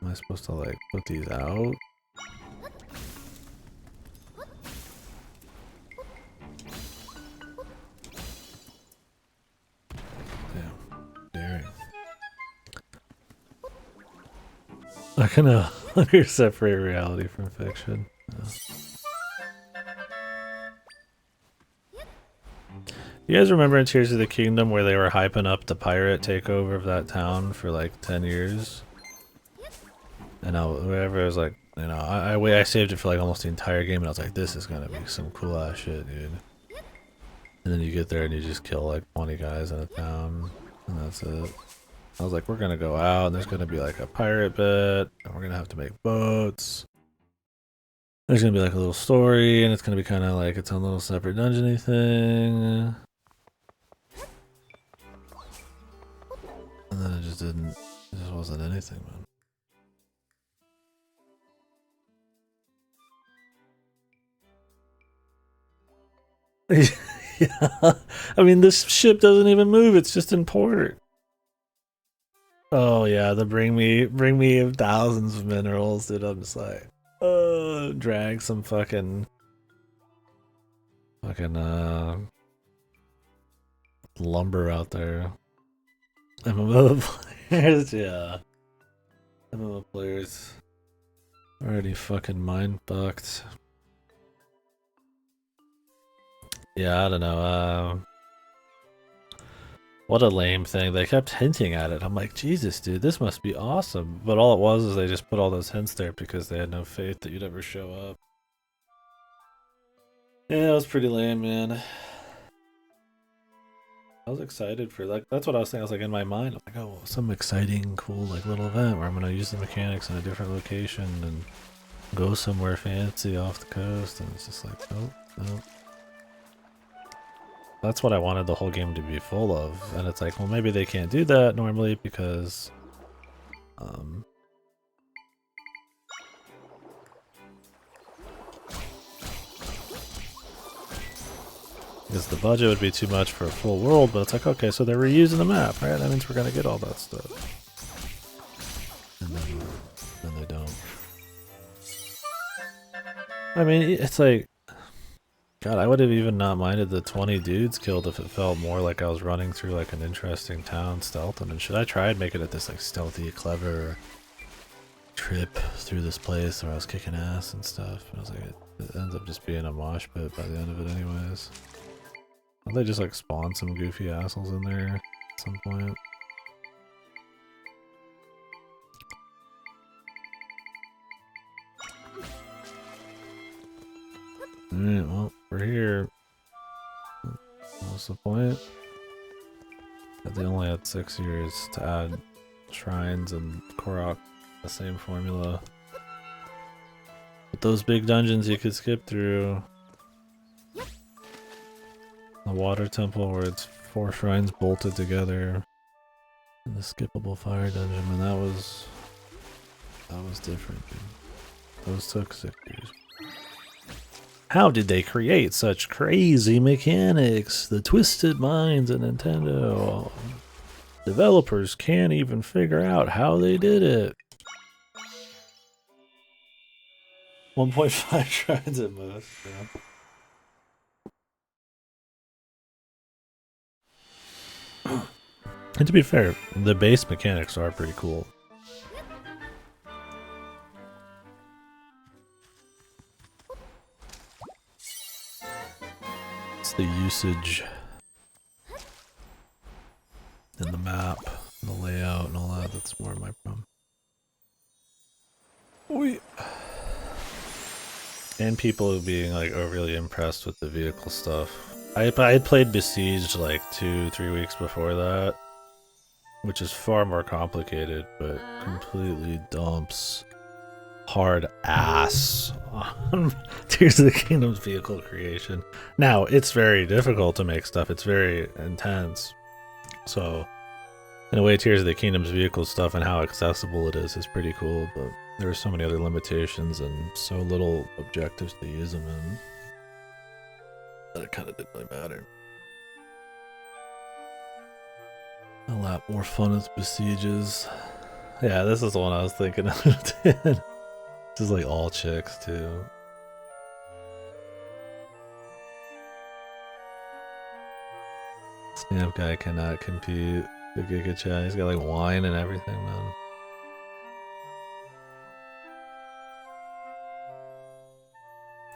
Am I supposed to, like, put these out? Damn. Daring. I can separate reality from fiction. You guys remember in Tears of the Kingdom where they were hyping up the pirate takeover of that town for like 10 years? And whoever was like, you know, I saved it for like almost the entire game, and I was like, this is gonna be some cool ass shit, dude. And then you get there and you just kill like 20 guys in a town, and that's it. I was like, we're gonna go out, and there's gonna be like a pirate bit, and we're gonna have to make boats. There's gonna be like a little story, and it's gonna be kind of like its own little separate dungeony thing. And then it just wasn't anything, man. Yeah, I mean, this ship doesn't even move, it's just in port. Oh yeah, the bring me thousands of minerals, dude. I'm just like, drag some fucking lumber out there. MMO players, yeah. MMO players already fucking mind fucked. Yeah, I don't know. What a lame thing. They kept hinting at it. I'm like, Jesus, dude, this must be awesome. But all it was is they just put all those hints there because they had no faith that you'd ever show up. Yeah, it was pretty lame, man. I was excited for like that's what I was thinking. I was like in my mind, I'm like, oh, some exciting, cool like little event where I'm gonna use the mechanics in a different location and go somewhere fancy off the coast, and it's just like, nope, nope. That's what I wanted the whole game to be full of, and it's like, well, maybe they can't do that normally because because the budget would be too much for a full world, but it's like, okay, so they're reusing the map, right? That means we're gonna get all that stuff. And then I mean, it's like, God, I would have even not minded the 20 dudes killed if it felt more like I was running through like an interesting town stealthing and shit. I tried making it this like stealthy, clever trip through this place where I was kicking ass and stuff. And I was like, it ends up just being a mosh pit by the end of it anyways. Don't they just like spawn some goofy assholes in there at some point? Alright, well, we're here. What's the point? But they only had 6 years to add shrines and Korok, the same formula. But those big dungeons you could skip through. The water temple where it's 4 shrines bolted together. And the skippable fire dungeon, and that was different, dude. Those took 6 years. How did they create such crazy mechanics? The twisted minds of Nintendo. Developers can't even figure out how they did it. 1.5 shrines at most, yeah. And to be fair, the base mechanics are pretty cool. It's the usage and the map and the layout and all that that's more my problem. And people being like overly impressed with the vehicle stuff. I had played Besieged like 2-3 weeks before that, which is far more complicated, but completely dumps hard ass on Tears of the Kingdom's vehicle creation. Now, it's very difficult to make stuff, it's very intense. So, in a way, Tears of the Kingdom's vehicle stuff and how accessible it is pretty cool, but there are so many other limitations and so little objectives to use them in that it kind of didn't really matter. A lot more fun with Besieges. Yeah, this is the one I was thinking of. This is like all chicks, too. Snap guy cannot compete. The Giga Chat. He's got like wine and everything, man.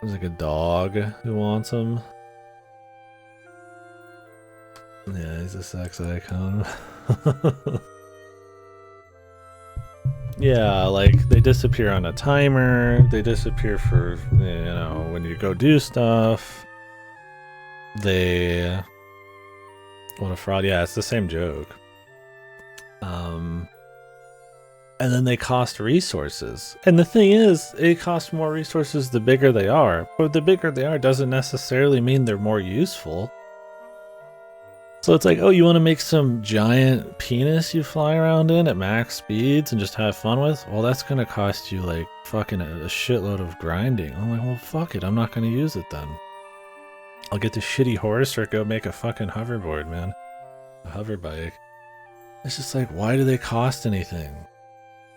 There's like a dog who wants him. Yeah, he's a sex icon. Yeah, like they disappear on a timer. They disappear for, you know, when you go do stuff. They... What a fraud. Yeah, it's the same joke. And then they cost resources. And the thing is, it costs more resources the bigger they are. But the bigger they are doesn't necessarily mean they're more useful. So it's like, oh, you want to make some giant penis you fly around in at max speeds and just have fun with? Well, that's going to cost you like fucking a shitload of grinding. I'm like, well, fuck it. I'm not going to use it then. I'll get the shitty horse or go make a fucking hoverboard, man. A hover bike. It's just like, why do they cost anything?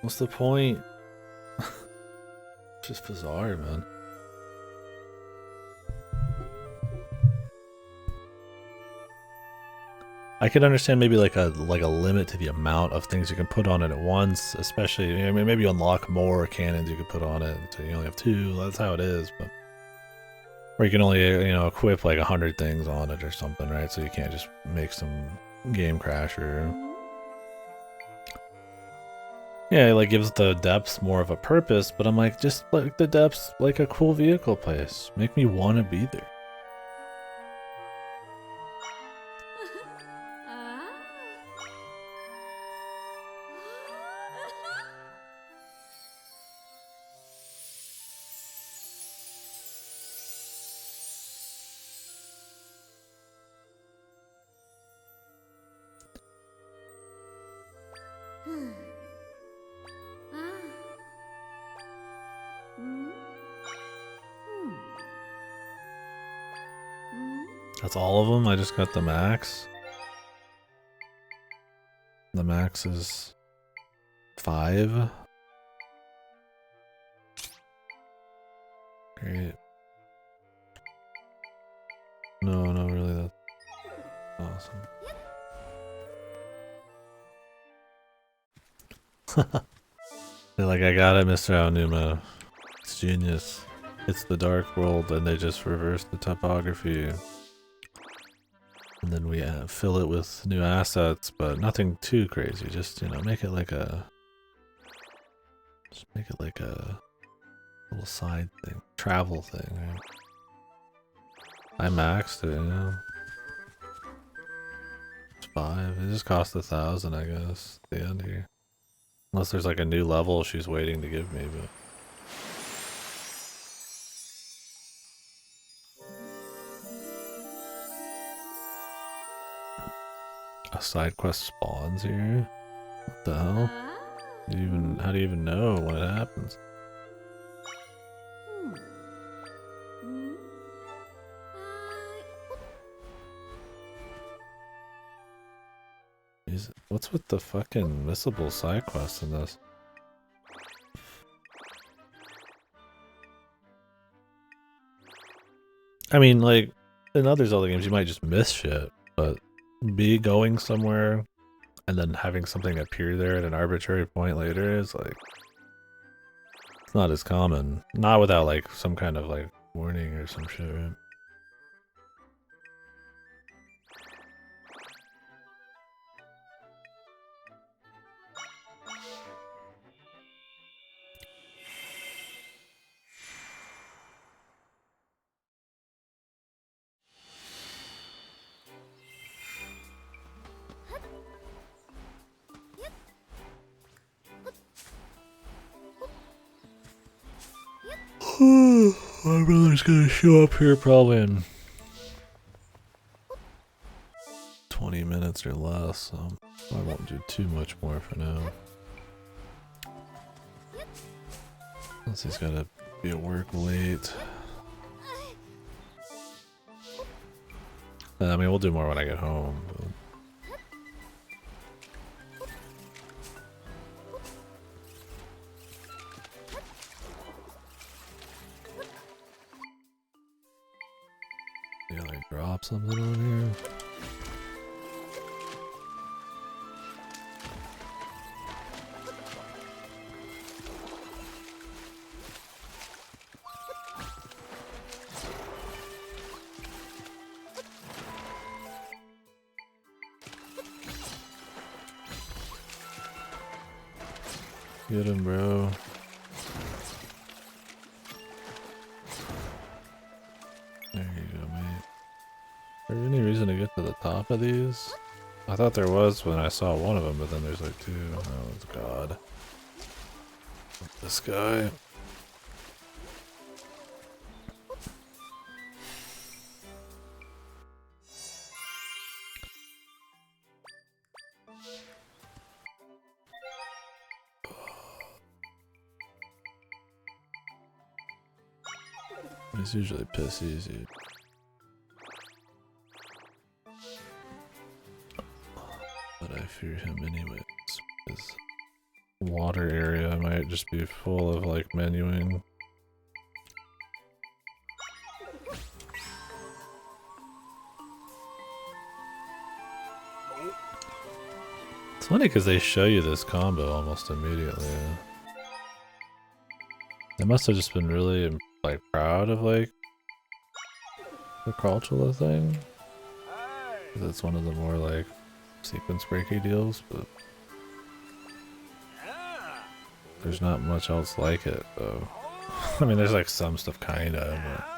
What's the point? It's just bizarre, man. I could understand maybe like a limit to the amount of things you can put on it at once, especially, I mean, maybe you unlock more cannons you can put on it, so you only have 2, that's how it is, but... Or you can only, you know, equip like 100 things on it or something, right? So you can't just make some game crasher. Yeah, it like gives the depths more of a purpose, but I'm like, just like the depths like a cool vehicle place. Make me want to be there. That's all of them? I just got the max. The max is 5. Great. No, really, that's awesome. They're like, I got it, Mr. Aonuma. It's genius. It's the dark world, and they just reverse the topography. And then we fill it with new assets, but nothing too crazy. Just, you know, make it like a... Just make it like a little side thing. Travel thing, right? I maxed it, you know? It's 5. It just cost 1,000, I guess, at the end here. Unless there's like a new level she's waiting to give me, but... A side quest spawns here? What the hell? How do you even know when it happens? What's with the fucking missable side quests in this? I mean, like, in other Zelda games you might just miss shit, but going somewhere and then having something appear there at an arbitrary point later is like... It's not as common. Not without like some kind of like warning or some shit, right? My brother's gonna show up here probably in 20 minutes or less, so I won't do too much more for now. Unless he's gotta be at work late. I mean, we'll do more when I get home, but... Yeah, like drop something on here. Get him, bro. There you go, mate. Is there any reason to get to the top of these? I thought there was when I saw one of them, but then there's like 2. Oh, God. This guy. He's usually piss easy. But I fear him anyways. His water area might just be full of like menuing. It's funny because they show you this combo almost immediately. They must have just been really like proud of like the Cultula thing. It's one of the more like sequence breaky deals, but there's not much else like it though. I mean, there's like some stuff kinda, but...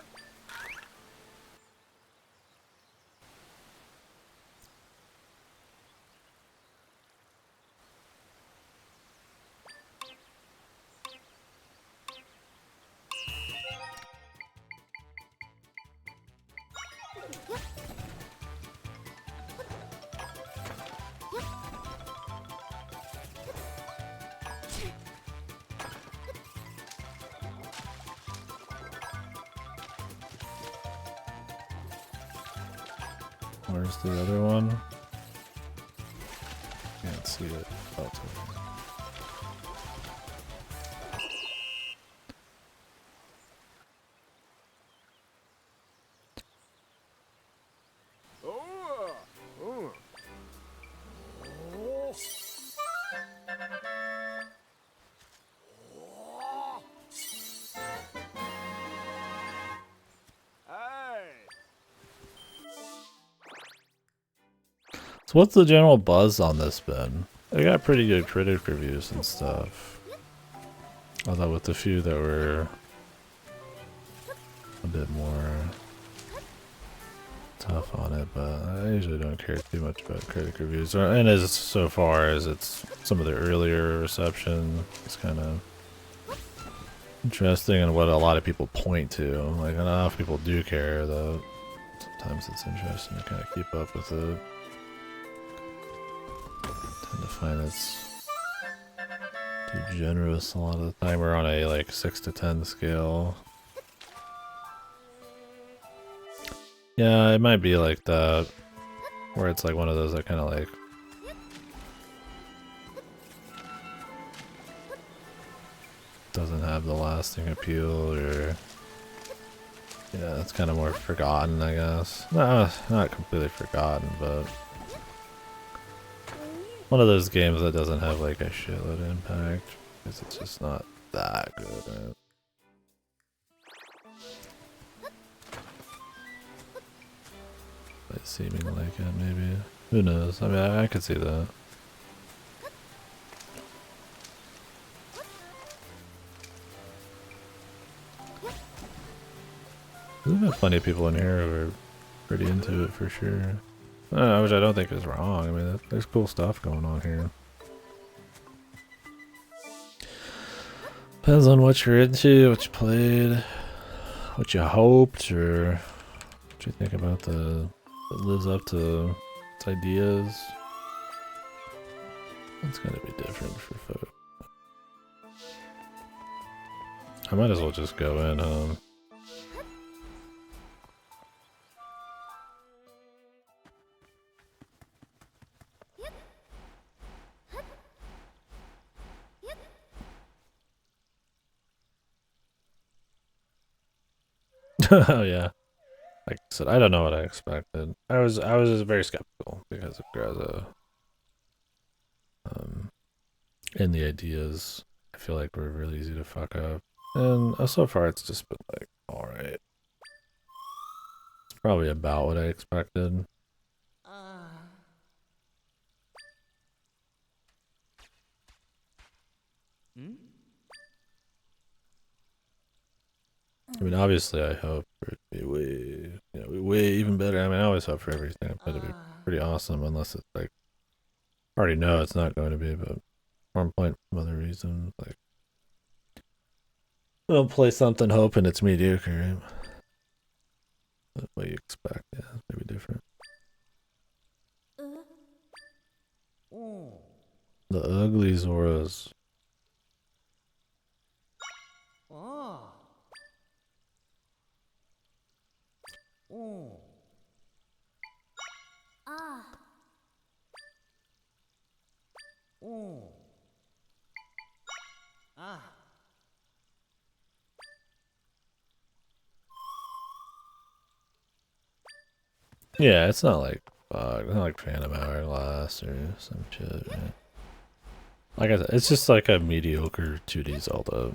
Where's the other one? Can't see it. Oh, it's over here. So what's the general buzz on this been? They got pretty good critic reviews and stuff. Although with the few that were a bit more tough on it, but I usually don't care too much about critic reviews. And as so far as it's some of the earlier reception, it's kind of interesting and what a lot of people point to. Like, not enough people do care, though. Sometimes it's interesting to kind of keep up with it. I tend to find it's too generous a lot of the time. We're on a like 6 to 10 scale. Yeah, it might be like that, where it's like one of those that kind of like doesn't have the lasting appeal, or yeah, it's kind of more forgotten, I guess. No, not completely forgotten, but one of those games that doesn't have like a shitload of impact because it's just not that good. Right? But seeming like it, maybe. Who knows? I mean, I could see that. There's been plenty of people in here who are pretty into it for sure. Which I don't think is wrong. I mean, there's cool stuff going on here. Depends on what you're into, what you played, what you hoped, or what you think about that lives up to its ideas. It's gonna be different for folks. I might as well just go in, Oh yeah. Like I said, I don't know what I expected. I was just very skeptical because of Graza. And the ideas I feel like were really easy to fuck up. And so far it's just been like, alright. It's probably about what I expected. I mean, obviously, I hope for it to be way even better. I mean, I always hope for everything to be pretty awesome, unless it's like, I already know it's not going to be, but more point from other reasons, like, I don't play something hoping it's mediocre, right? That's what you expect, yeah, it's maybe different. The ugly Zoras. Yeah, it's not like it's not like Phantom Hourglass or some shit. Right? Like I said, it's just like a mediocre 2D Zelda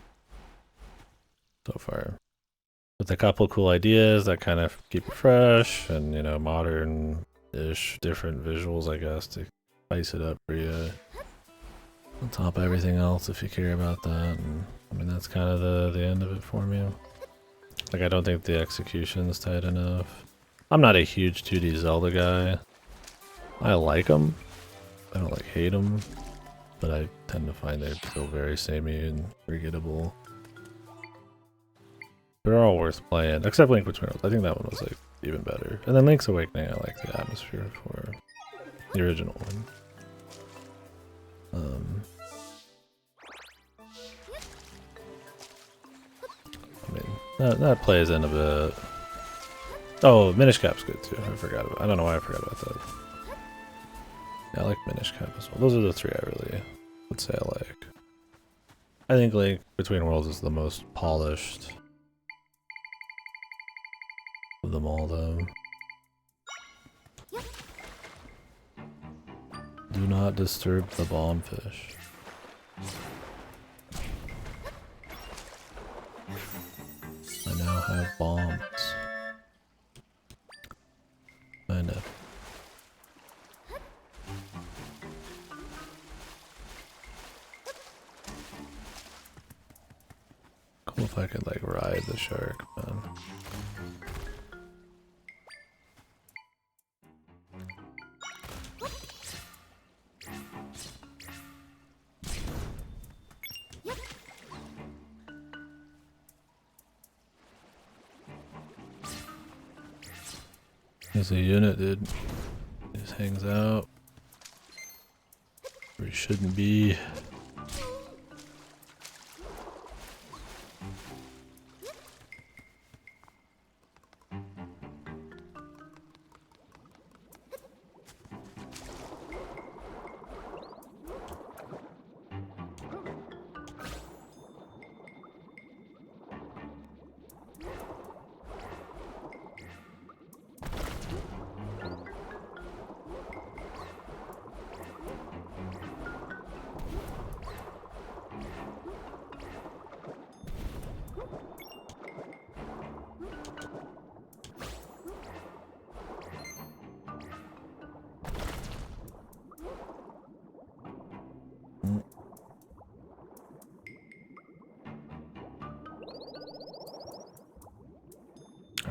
so far, with a couple cool ideas that kind of keep it fresh and modern-ish, different visuals, I guess, to spice it up for you. On top of everything else, if you care about that, and I mean that's kind of the end of it for me. Like I don't think the execution's tight enough. I'm not a huge 2D Zelda guy. I like them. I don't like hate them, but I tend to find they feel very samey and forgettable. They're all worth playing, except Link Between Worlds. I think that one was like even better. And then Link's Awakening, I like the atmosphere for the original one. I mean, that plays in a bit. Oh, Minish Cap's good too. I forgot about. I don't know why I forgot about that. Yeah, I like Minish Cap as well. Those are the three I really would say I like. I think Link Between Worlds is the most polished of them all, though. Do not disturb the bombfish. I now have bombs. I know. Cool if I could like ride the shark, man. He's a unit, dude. He just hangs out where he shouldn't be.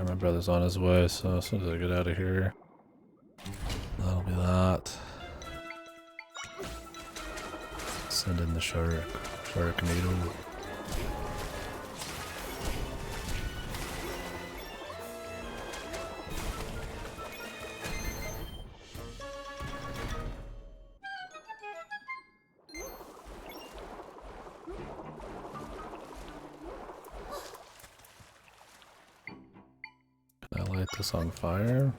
My brother's on his way, so as soon as I get out of here, that'll be that. Send in the Sharknado. Can I light this on fire?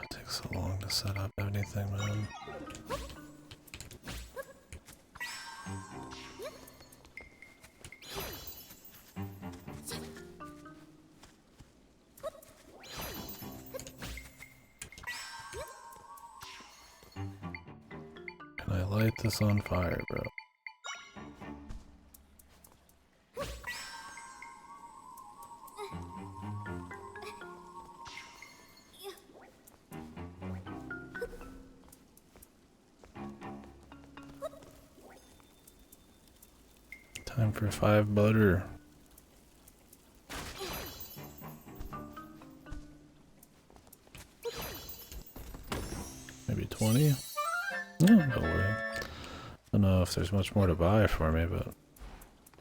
It takes so long to set up anything, man. Can I light this on fire, bro? Time for 5 butter. Maybe 20? No, don't worry. I don't know if there's much more to buy for me, but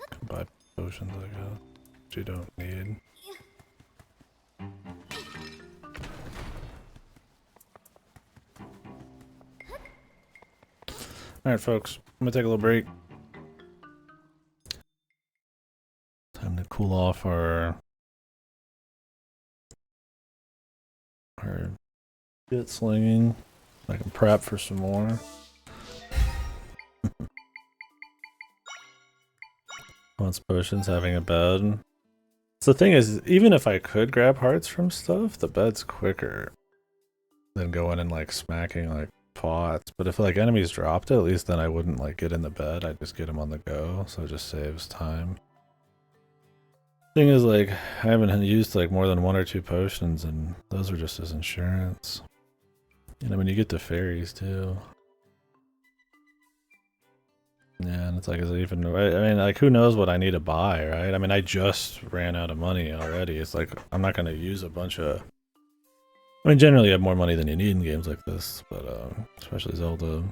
I can buy potions, I guess, which you don't need. Alright, folks, I'm gonna take a little break. Time to cool off our shit slinging. I can prep for some more. Wants potions, having a bed. So the thing is, even if I could grab hearts from stuff, the bed's quicker than going and like smacking like pots. But if like enemies dropped it, at least then I wouldn't like get in the bed. I'd just get them on the go, so it just saves time. Thing is, like, I haven't used like more than 1 or 2 potions, and those are just as insurance. And I mean, you get the fairies too. Yeah, and it's like, is it even? I mean, like, who knows what I need to buy, right? I mean, I just ran out of money already. It's like I'm not gonna use a bunch of. I mean, generally, you have more money than you need in games like this, but especially Zelda.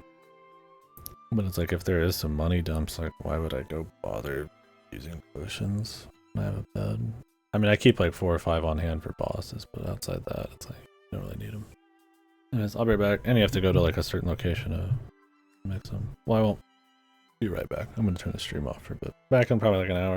But it's like if there is some money dumps, like, why would I go bother using potions? I have a bed. I mean, I keep like 4 or 5 on hand for bosses, but outside that, it's like, you don't really need them. Anyways, I'll be right back. And you have to go to like a certain location to mix them. Well, I won't. Be right back. I'm gonna turn the stream off for a bit. Back in probably like an hour.